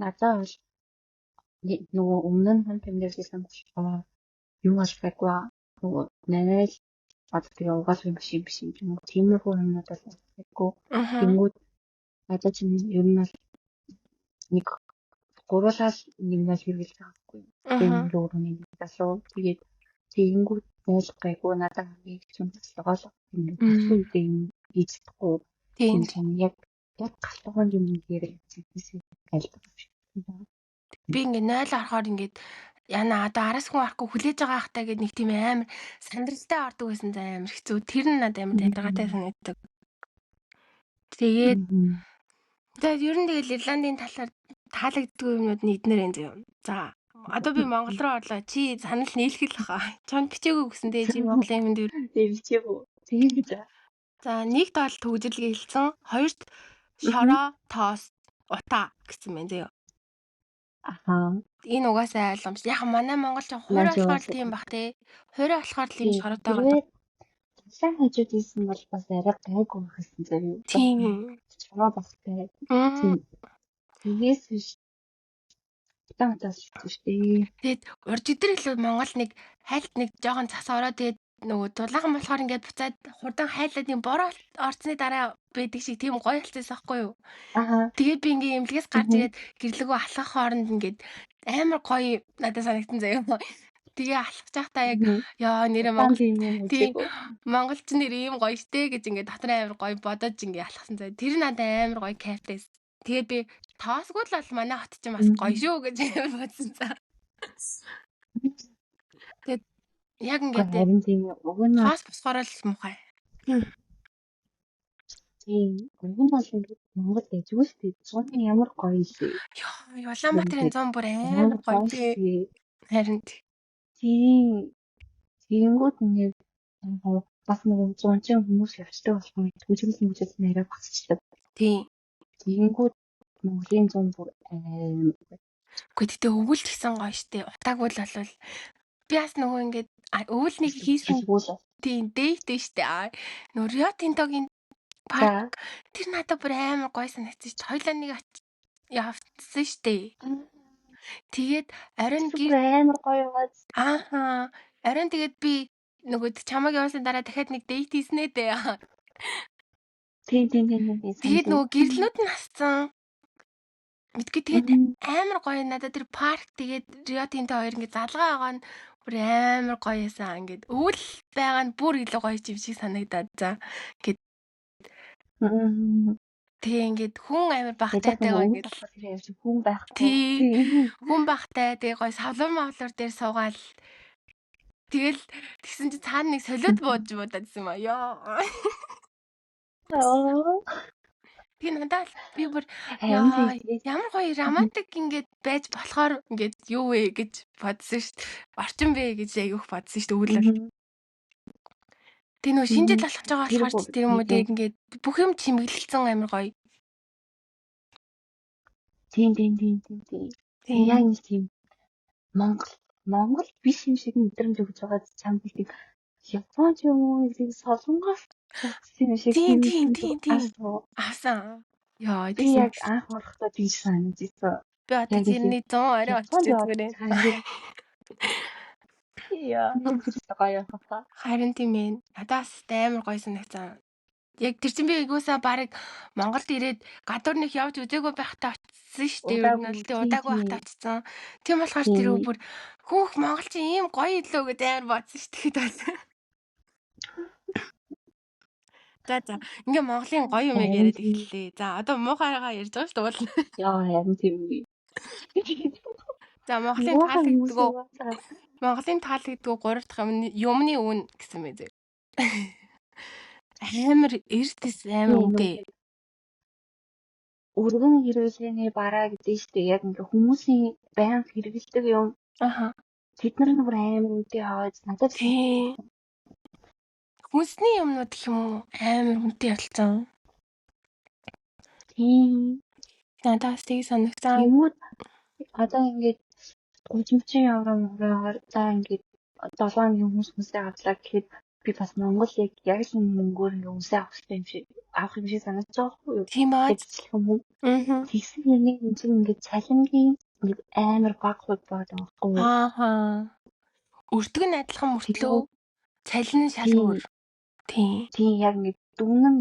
Надад бол нөгөө өмнө нь хан тэмдэглэсэн болохоор юу болохгүй нөгөө найл одоо тэгээ угаалгын машин биш юм чинь тиймэрхүү юмнууд бол болохгүй. Тэнгүүд надад чинь ер нь нэг гуруулаас нэг нь хэрэглэж байгаа байхгүй. Тийм луурны залуу тэгээд тэгэнгүүт ойлгохгүй надад хамгийн хэцүү таслага л үедээ юм ийцэхгүй. Тийм яг галтгоон юм хэрэглэж байгаа. Би ингээд 0 орохоор ингээд яна одоо араас хүн арахгүй хүлээж байгаа хахтаа гэдэг нэг тийм амар сандралтай ордог байсан за амар хэцүү. Тэр нь надад амар тайргатай санагддаг. Тэгээд ер нь тэгэл Ирландын талаар таалагддаг юмнууд нь эднэр энэ зөө. За одоо би Монгол руу орлоо. Чи санал нийлхэл хаа. Чонд бичээгүй гэсэндээ чи Монголын юм дээр бичээгүй. Тэгээд за нэг тал төгжрлөгийг хэлсэн. Хоёрт шороо тоос утаа гэсэн мэн зөө. Энэ угаасаа ойлгомж. Яг манай монголч хуурай болохоор тийм бах те. Хуурай болохоор л юм шороотой байгаа. Сайн хажууд ийсэн бол бас арай гайгүй байсан зэрэг. Тийм. Шороо бастай. Тэгээс биш. Тантаас шүү дээ. Тэгээд урж идэр илүү Монгол нэг хайлт нэг жоохон цас ороо тэгээд нөгөө дулаахан болохоор ингээд буцаад хурдан хайлаад юм бороо орцны дараа байдаг шиг тийм гоё болчихсон байхгүй юу? Тэгээд би ингээ эмнэлгээс гарч ирээд гэрлэгөө алхах хооронд ингээд амар гоё надад санагдсан заяа. Тэгээ алхаж байхдаа яг яа нэрээ монголч нэр ийм гоё штэ гэж ингээд дотор амар гоё бодож ингээ алхсан заяа. Тэр надад амар гоё кайфтай. Тэгээд би тоосгүй л бол манай хот ч бас гоё шүү гэж бодсон цаа. Тэгээд яг ингээд харин тийм уг нь тоос босгороо л муухай. Тийм уг нь бол Монгол дэжгүй шүү дээ. Зун ямар гоё юм. Ёо Улаанбаатарын зун бүр амар гоё тий. Харин тийм тэгэнгүүт нэг бас нэг зунчин хүмүүс явчдаг болох юм. Түжиглэн нэрээ багсчдаг. Тийм. Тэгэнгүүт Монголын зун бүр үгүй тэгтээ өвөл гэсэн гоё штэ. Утаагүй л болвол би бас нөгөө ингээд өвөлнийг хийсэн тийм дэйтэй штэ. Нөгөө Рио Тинтогийн парк тэр надад бүр амар гоё санагдсан штэ. Хоёлаа нэг явцсан штэ. Тэгээд оройн амар гоё байгааз. Оройн тэгээд би нөгөө чамаг явуулсан дараа дахиад нэг дейт хийснэ дээ. Тийм. Тэгээд нөгөө гэрлнүүд нь хассан. Мэдгүй тэгээд амар гоё надад тэр парк тэгээд Рио Тинто хоёр ингээд залгаа байгаа нь бүр амар гоё юмсан. Ингээд өвөл байгаа нь бүр илүү гоё юм шиг санагдаад за. Ингээд тэгээ ингээд хүн амар багтай ингээд хүн байхгүй. Тийм. Хүн багтай тэгээ гоё савлуур мавлуур дээр суугаал. Тэгэл тэгсэн чи цаана нэг солиод бууж байсан юм аа. Ёо. Тэгээ надад би бүр ямар гоё романтик ингээд байж болохоор ингээд юу вэ гэж бодсон шүү дээ. Орчин бэ гэж аягүйх бодсон шүү дээ өвлөр. Тэгээ нөгөө шинжил алхаж байгаа болохоор тэр юм уу тэгээд ингээд бүх юм чимэглэлцэн амар гоё. Тийм. Яг нэг тийм Монгол биш юм шиг мэдрэмж өгч байгаа чам тийм Япон ч юм уу тийм солонгос тийм шиг Асан. Яа, тийм яг анх орохдоо тийм санагдсан. Би одоо тэрний 100 орой очиж үзмээрээ. Яа, гоё хаа. харин тийм ээ. Надаас амар гоё санагдсан. Яг тэр чинь би эгөөсөө баг Монголд ирээд гадуур нэг явж үзээгүй байхдаа очсон шүү дээ. Ер нь л тий удаагүй байхдаа очсон. Тийм болохоор тэр бүр хүүх Монгол чинь ийм гоё илүү гэж амар бодсон шүү дээ. За. Ингээ Монголын гоё юм яриад эхэллээ. За одоо муухайгаа ярьж байгаа шүү дээ. Яа, харин тийм үү. За Монголын таалагддаг 3 дахь юмны үн гэсэн мэ зэ. Амар эрдэс амар үгүй. өргөн хэрэглээний бараа гэдэг шүү дээ. Яг ингээ хүмүүсийн байнга хэрэглэдэг юм. Тэд нар бүр амар үнэтэй хаваад надад хүнсний юмнууд гэх юм уу амар үнэтэй болцсон. Тийм. Надаас тийг санагцсан. Юмуд одоо ингээд 30 евро за ингээд 7 хүмүүсээ авлаа гэхэд би бас Монгол яг л мөнгөөр ингээ үнсээ авах юм шиг санагдаж байгаа байхгүй юу? Тийм аа. Тэгсэн нэг юм чинь ингээ цалингийн ингээ амар баг хувь байгаа байхгүй юу? Өртөг нь адилхан мөртлөө цалин нь шалгуур. Тийм яг ингээ дүнэн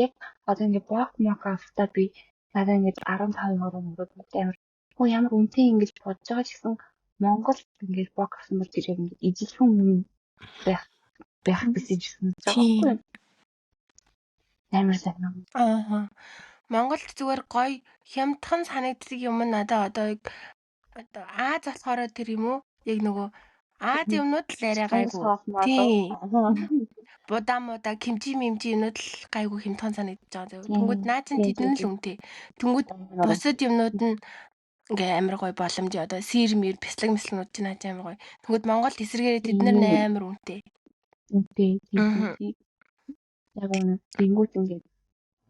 яг одоо ингээ блок авахтаа би надад ингээ 15 евро мөнгөд амар ямар үнэтэй ингэж бодож байгаа ч гэсэн Монгол ингээд блок авсан бол тэр яг ингээд ижилхэн хүн байх гэсэн ч гэсэн жоохгүй амар сайн. Монголд зүгээр гоё хямдхан санагддаг юм надад одоо Аз болохоор тэр юм уу? Яг нөгөө Аз юмнууд л арай гайгүй. Тийм. Будаа кимчи юмнууд л гайгүй хямдхан санагдаж байгаа. Тэнгүүд наад чинь тэдэн л үнэтэй. Тэнгүүд бусад юмнууд нь ингээ амар гоё боломж одоо сэр мэр бяцлаг мэслэгнүүд чинь наач амар гоё. Тэнгүүд Монголд эсэргээрээ тэд нар амар үнэтэй. Үнэтэй. Яг үнэ. Тэнгүүд ингээ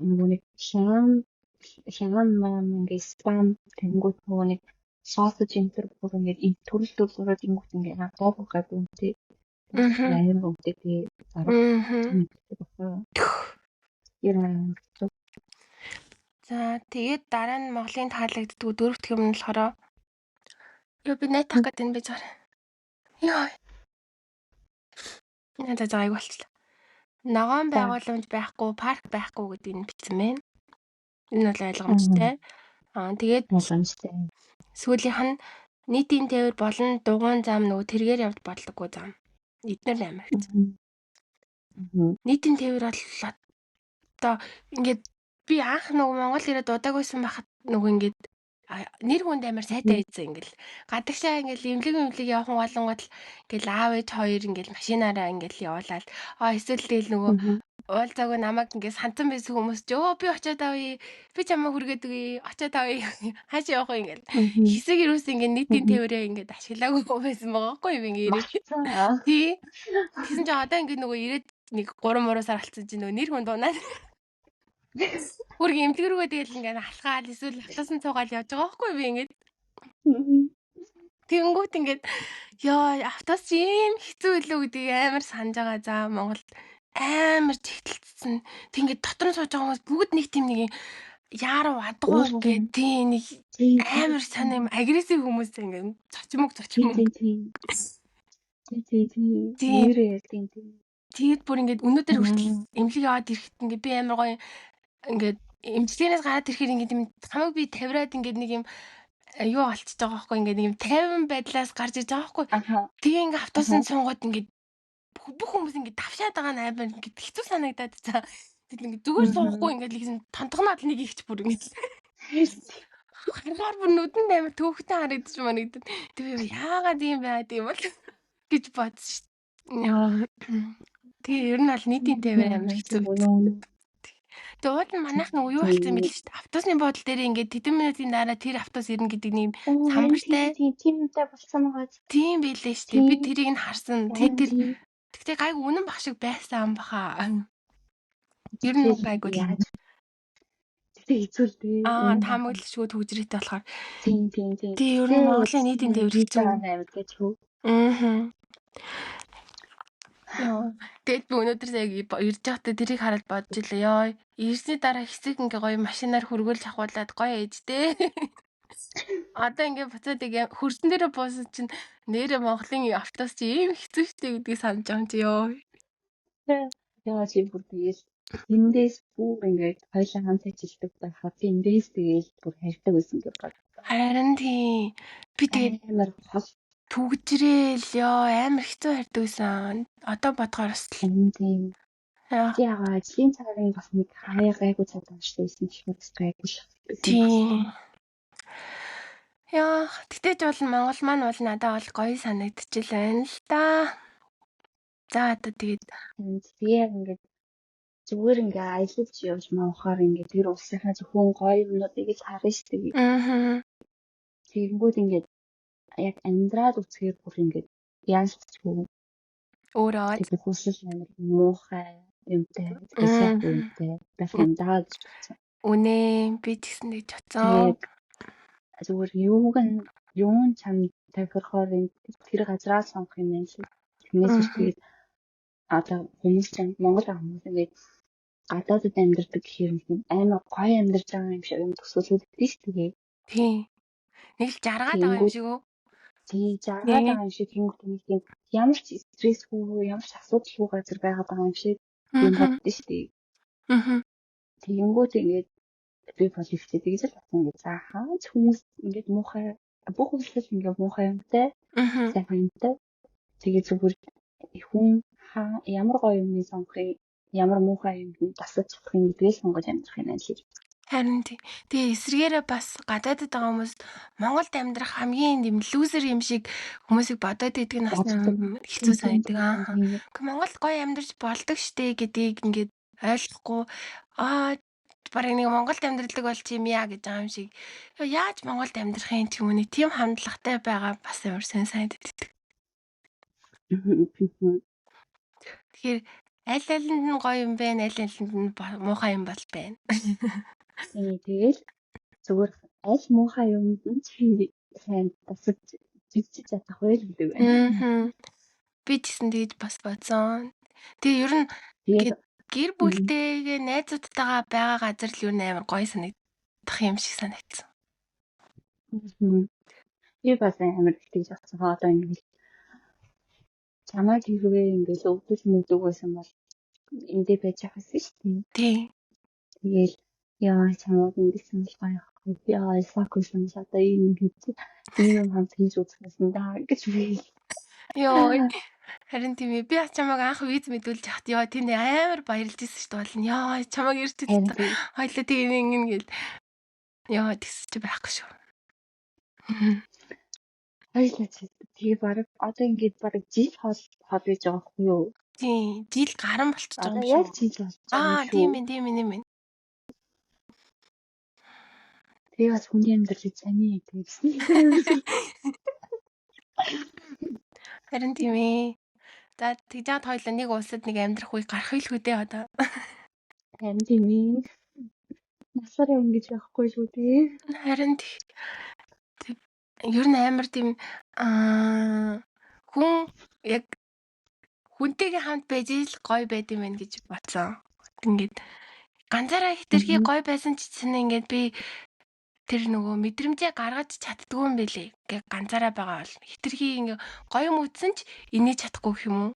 нөгөө нэг шаган ингээ спам тэнгүүд нөгөө нэг сосж энтер бүр ингээ төрөл тэнгүүд ингээ гайгүй гайгүй үнэтэй. Амар үнэтэй тий. За тэгээд дараа нь Монголын таалагддаг дөрөвт юм нь болохоор би найт тах гэдэг нь би зар. Яа. Надад зайг болчихлоо. Ногоон байгууламж байхгүй, парк байхгүй гэдгийг нь бичсэн байна. Энэ бол ойлгомжтой. Тэгээд сүүлийнх нь нийтийн тээвэр болон дугуйн зам нөгөө тэргээр явж бодлоггүй зам. Эдгээр амар хэцүү. Нийтийн тээвэр бол одоо ингээд би анх нөгөө Монгол ирээд удаагүйсэн байхад нөгөө ингээд нэр хүнд амар сайтай байсан ингээл гадагшаа ингээл имлэг явах болонгод ингээл аав ээж хоёр ингээл машинаараа ингээл явуулаад эсвэл тэгэл нөгөө уулзаагүй намайг ингээд санцсан байсан хүмүүс ч би очиод авъя би чамаа хүргээд өгье очиод авъя хаашаа явах вэ ингээл хэсэг юус ингээд нийтийн тээврээ ингээд ашиглаагүй байсан байгаа байхгүй юу ингээд тий тэгсэн чи одоо ингээд нөгөө ирээд нэг 3 сар алцсан чи нөгөө нэр хүнд унаад Хүрг имлэг рүүгээ тэгэл ингээд алхаал эсвэл автосан цугаал явж байгаа байхгүй би ингээд. Тэнгүүт ингээд ёо автос ийм хэцүү илүү гэдгийг амар санаж байгаа. За Монгол амар чигтэлцсэн. Тэг ингээд дотор нь сууж байгаа хүмүүс бүгд нэг тийм нэг яаруу адгуу ингээд тийм нэг амар санаа юм агрессив хүмүүс ингээд цочмог. Тэгээд бүр ингээд өнөөдөр хүртэл имлэг яваад ирэхэд ингээд би амар гоё ингээд эмчилгээнээс гараад ирэхээр ингээд юм хамаг би тавираад ингээд нэг юм юу болчихж байгаа байхгүй ингээд нэг юм 50 байдлаас гарч иж байгаа байхгүй. Тэгээ ингээд автосын сунгууд ингээд бүх хүмүүс ингээд давшаад байгаа нь амар ингээд хэцүү санагдаад цаа. Тэг ингээд зүгээр суухгүй ингээд л тонтгоноод нэг ихч бүр ингээд харгаар бүр нүдэнд амар төөхтэй харагдаж манагдаад. Тэг би яагаад юм байд юм бол гэж бодсон шүү. Тэгээ ер нь бол нийтийн тээвэр амар хэцүү. Тэгээ уул нь манайх нөгөө юу болсон юм бэ шүү дээ. Автобусны буудлын дээр ингээд тэдэн минутын дараа тэр автобус ирнэ гэдэг нэг самбартай. Тиймтэй болсон байгаа. Тийм байлээ шүү дээ. Би тэрийг нь харсан. Тэгтээ гайгүй үнэн баг шиг байсан баха. Ер нь гайгүй л. Тэгтээ хэцүү л дээ. Таамаглал шгүй төгжрээтэй болохоор. Тийм. Тэгээ ер нь Монголын нийтийн тээвэр хэцүү амар гэж хөө. Тэгээд би өнөөдөр яг ирж байхдаа тэрийг хараад бодож илээ. Ёо, ирсний дараа хэсэг ингээ гоё машинаар хөргөөлж авахуулаад гоё ээжтэй. Одоо ингээ буцаад хөрсөн дээрээ буусан чинь нэрэ Монголын автобус чи ийм хэцүү шттэ гэдгийг санаж байгаа юм чи ёо. Яа чи бүр тэгэл эндээс бүр ингээ хоёлаа хамт ажилладаг байхад эндээс тэгэл бүр хайртай байсан гэж бодлоо. Харин тийм. Би тэгээд амар хол түгжрээл ёо амар хэцүү хайртай байсан. Одоо бодгоор бас тийм. Яагаад ажлын цагийн бас нэг гайгүй цаг байшсан ч юм уу гайгүй шах. Тийм. Яа, тэгтээч бол Монгол маань бол надад бол гоё санагдчихлаа л да. За одоо тэгээд яг ингээд зүгээр ингээ аялалж явж маахаар ингээ тэр улсынхаа зөвхөн гоё юмнуудыг л харна шүү дээ. Тэгэнгүүт ингээ яг амьдраад үзэхээр бүр ингээ яалтчгүй өөрөө тэгээд хүсэл амар муухай юмтай хэсэг юмтай байх юм даа гэж бодсон. үнэ би тэгсэн гэж бодсон. Тэгээд зүгээр юун чамд тохирохоор тэр газраас сонгох юм байна шүү. Тэрнээс биш тэгээд одоо хүмүүс чинь Монгол хүмүүс ингээд гадаадд амьдардаг гэхээр амар гоё амьдарч байгаа юм шиг юм төсөөлөдөө шүү дээ. Тийм. Нэг л жаргаад байгаа юм шиг үү? Тийм, жаргаад байгаа юм шиг тэнгуүт тийм ямар ч стрессгүй, ямар ч асуудалгүй газар байгаад байгаа юм шиг юм боддоо шүү дээ. Тэнгуүт ингээд би политиктэй тэгж л бодсон ингээд за хаач хүмүүс ингээд муухай бүх үйлдэл ингээд муухай юмтай сайхан юмтай тэгээ зүгээр хүн ямар гоё юм сонгохыг ямар муухай юм дасаж чадах юм гэдгийг сонгож амьдрах юм аа л. Харин тэгээ эсрэгээрээ бас гадаадд байгаа хүмүүс Монголд амьдрах хамгийн юм лүүзер юм шиг хүмүүсийг бодоод идэг нь бас хэцүү санагддаг. Монголд гоё амьдарч болдог штэ гэдгийг ингээд ойлгохгүй барыг нэг Монголд амьдралдаг бол чи юм яа гэж байгаа юм шиг. Яаж Монголд амьдрах юм ч юм уу нэг тийм хандлагатай байгаа бас ямар санагддаг. Тэгэхээр аль алинд нь гоё юм бэ, аль алинд нь муухай юм бол байна. Тэгэл зүгээр аль муухай юмд нь чи сайн тасаж жигчиж чадах байл гэдэг байна. Би тэгсэн тэгж бас бодсон. Тэгээ ер нь гэр бүлтэйгээ найзуудтайгаа байгаа газар л ер нь амар гоё санагдах юм шиг санагдсан. Би бас амар тэгж бодсон. Одоо ингээд чамайг хэрвээ ингээд өвдөл мүдэг байсан бол эндээ байж байгаа шүү дээ. Тийм. Тэгэл яа чамайг ингэсэн л гоё ахгүй. Яа сакусэн шата ийм хийчих. Тийм хамт хийж үзсэн даа гэж би. Йоо. Харин тийм ээ. Би чамайг анх виз мэдүүлж хат яа тийм амар баярлж ирсэн шүү дээ. Болно. Яа чамайг эрт хоёлоо тийм ингэн яа тэгс чи байхгүй шүү. Хоёлаа чи тэгээ баг одоо ингээд баг жил хол хийж байгаа юм юу? Тийм жил гарan болчихж байгаа юм шүү. Яг жил болж байгаа юм шүү. Тийм ээ. Тэгээ бас хүний амьдралыг цаний тэгсэн. Харин тийм ээ. За тэгжээд хоёлаа нэг улсад нэг амьдрах үе гарах байлгүй дээ одоо. Харин тийм ээ. Насаараа ингэж явахгүй шүү дээ. Харин ер нь амар тийм хүн яг хүнтэйгээ хамт байж л гоё байд юм байна гэж бодсон. Ингээд ганцаараа хэтэрхий гоё байсан ч гэсэн ингээд би тэр нөгөө мэдрэмжээ гаргаж чаддгүй юм бэлээ. Ингээ ганцаараа байгаа бол хэтэрхий ингээ гоё юм үтсэн ч инээж чадахгүй гэх юм уу.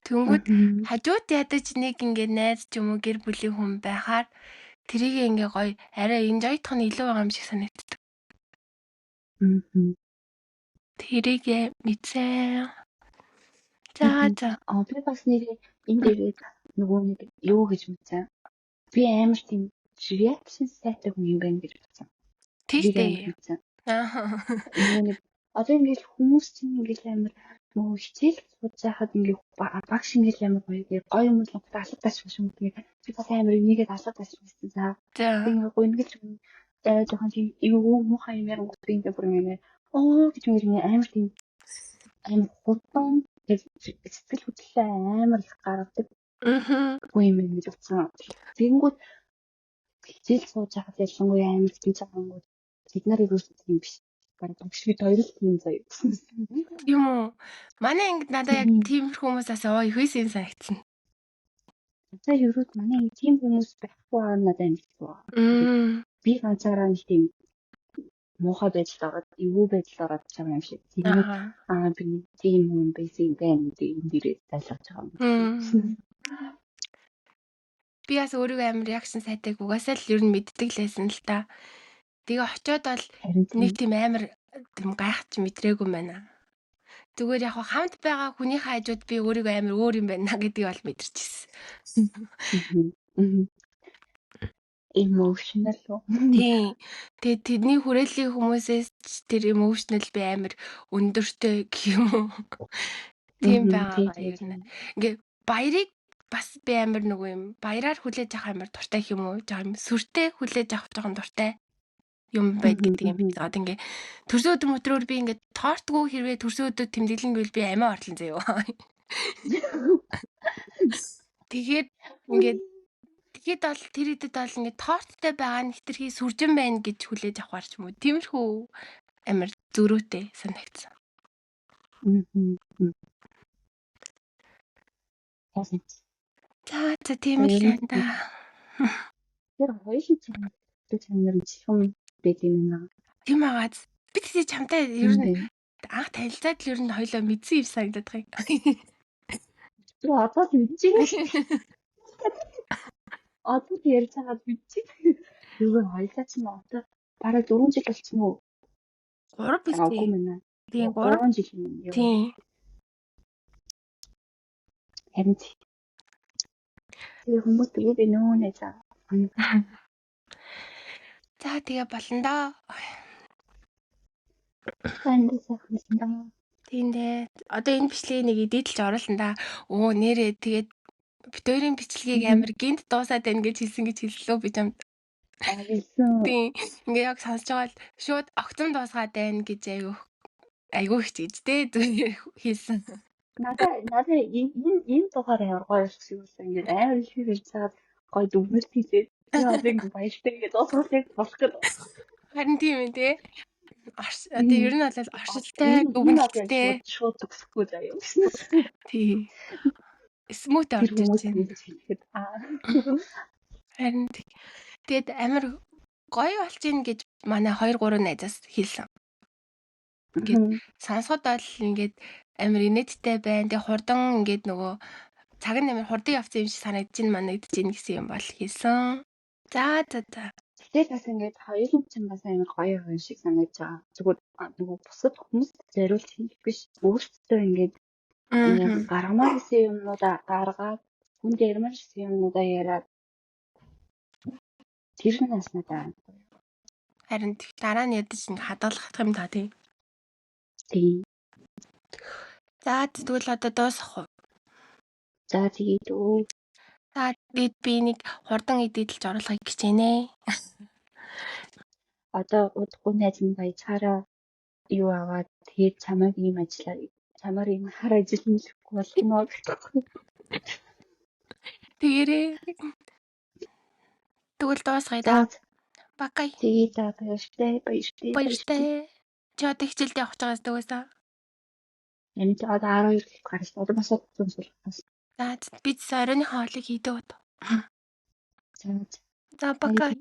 Тэнгүүд хажууд ядаж нэг ингээ найз ч юм уу гэр бүлийн хүн байхаар тэрийг ингээ гоё арай enjoy-х нь илүү байгаа юм шиг санагддаг. Тэрийг мэдсэн. За. Би бас нэрээ энэ дээрээ нөгөө нэг юу гэж мэдсэн. Би амар тийм reaction сайтай хүн юм байна гэж бодсон. Тийм. Одоо ингээд хүмүүс чинь ингээд амар нөгөө хичээл сууж байхад ингээд багш ингээд амар гоё юм л алга тааш биш юм тэгээд би бас амар энийгээ алга тааш байсан. За. Тэгээд гоё ингээд жоохон тийм юу муухай юм яран гот ингээд бүр ингээд гэж ингээд амар тийм амар хурдан сэтгэл хөдлөлөө амар их гаргадаг. Үгүй юм гэж утсан. Тэгэнгүүт хичээл сууж байхад ялангуяа амар хийж байгаа юм. Бид нар ерөөсөө тийм биш. Бараг багшгүй хоёрол тийм заяа. Юм уу? Манай ингэ надаа яг тиймэрхүү хүмүүс бас их байсан санагдсан. За ерөөд манай тийм хүмүүс байхгүй надад амжилтгүй. Би ганцаараа нэг тийм муухай байдал ороод, эвгүй байдал ороод байгаа юм шиг. Би тийм юм байсан байна гэдэг юм дээрээ залгаж байгаа юм. Би бас өөрийгөө амар реакшн сайтай угаасаа л ер нь мэддэг лээсэн л та. Тэгээ очиод бол нэг тийм амар тийм гайхаж мэдрээгүй байна. Зүгээр яг хамт байгаа хүний хажууд би өөрийгөө амар өөр юм байна гэдгийг бол мэдэрчээсэн. Emotional уу? Тийм. Тэгээ тэдний хүрээллийн хүмүүсээс тэр emotional би амар өндөртэй гэх юм уу. Тийм байгаа ер нь. Ингээ баярыг бас би амар нөгөө юм баяраар хүлээж авах амар дуртай юм уу? Жаа юм сүртэй хүлээж авах жоохон дуртай юм байд гэдэг юм. Одоо ингээ төрсөн өдөр өдрөөр би ингээ тоортгүй хэрвээ төрсөн өдөр тэмдэглэн гэвэл би амиа орлон заяа. Тэгээд ингээд бол тэр идэд бол ингээд торттой байгаа нь хитрхи сүржин байна гэж хүлээж авахар ч юм уу. Тиймэрхүү амар зөрүүтэй санагдсан. За тийм л байна да. Тэр хоёулын чанар юм байт юм аа. Тийм аа. Би тэгэж чамтай ер нь анх танилцаад л ер нь хоёулаа мэдсэн юм санагдаад байгаа юм. Тэр одоо л мэдчихэв. Одоо ярьж байгаа мэдчихэв. Юу хоёулаа ч юм одоо бараг 4 жил болчихсон уу? 3 биш тийм. Тийм 3 жил юм. Тийм. Харин тэр хүмүүс тэгээд нүүнэ за. За тэгээ болно доо. Тийм дээ. Одоо энэ бичлэгийг нэг эдитлж оруулна да. Оо нэрээ тэгээд бит хоёрын бичлэгийг амар гинт дуусаад байна гэж хэлсэн гэж хэллөө би чамд. Тийм. Ингээ яг сонсож байгаа л шууд огцом дуусгаад байна гэж айгүй их чийдтэй хэлсэн. Надад энэ дугаар амар гоё болсон ингээд амар их хэлж чаад гоё дүгнэлт хийлээ. Тэгээд ингээ баяртай ингээд дуусгахыг болох гэдэг. Харин тийм ээ тий. Одоо ер нь бол оршилтай дүгнэлттэй шууд төгсөхгүй заяа. Тий. Смут орж ирж байна. Харин тэгээд амар гоё болж ийн гэж манай 2 3 найзаас хэлсэн. Ингээд сонсоход бол ингээд амар инээдтэй байна. Тэгээд хурдан ингээд нөгөө цаг нь амар хурдан явцсан юм шиг санагдаж байна манайд чинь гэсэн юм бол хэлсэн. За. Тэгээд бас ингээд хоёулын ч бас амар гоё юм шиг санагдаж байгаа. Зүгээр нөгөө бусад хүмүүст зориулж хийх биш. Өөрсдөө ингээд гаргамаар гэсэн юмнуудаа гаргаад хүнд ярмаар гэсэн юмнуудаа яриад тэр нь бас надад харин дараа нь ядаж хадгалах юм та тийм. Тийм. За тэгвэл одоо дуусах уу? За тэгээд за би нэг хурдан эдэлж оруулахыг хичээнэ. Одоо удахгүй найз минь баяцаараа юу аваад тэгээд чамайг ийм чамаар ийм хар ажил хийхгүй болно гэхгүй. Тэгэрээ. Тэгвэл дуусгая да. Бакай. Тэгээд баяртай. Чи одоо хичээлдээ явах гэж байгаас дөөсөө. Энд одоо 12 гарч одоо бас зурсуулах. За би оройн хоолыг хийдэг. За бакай.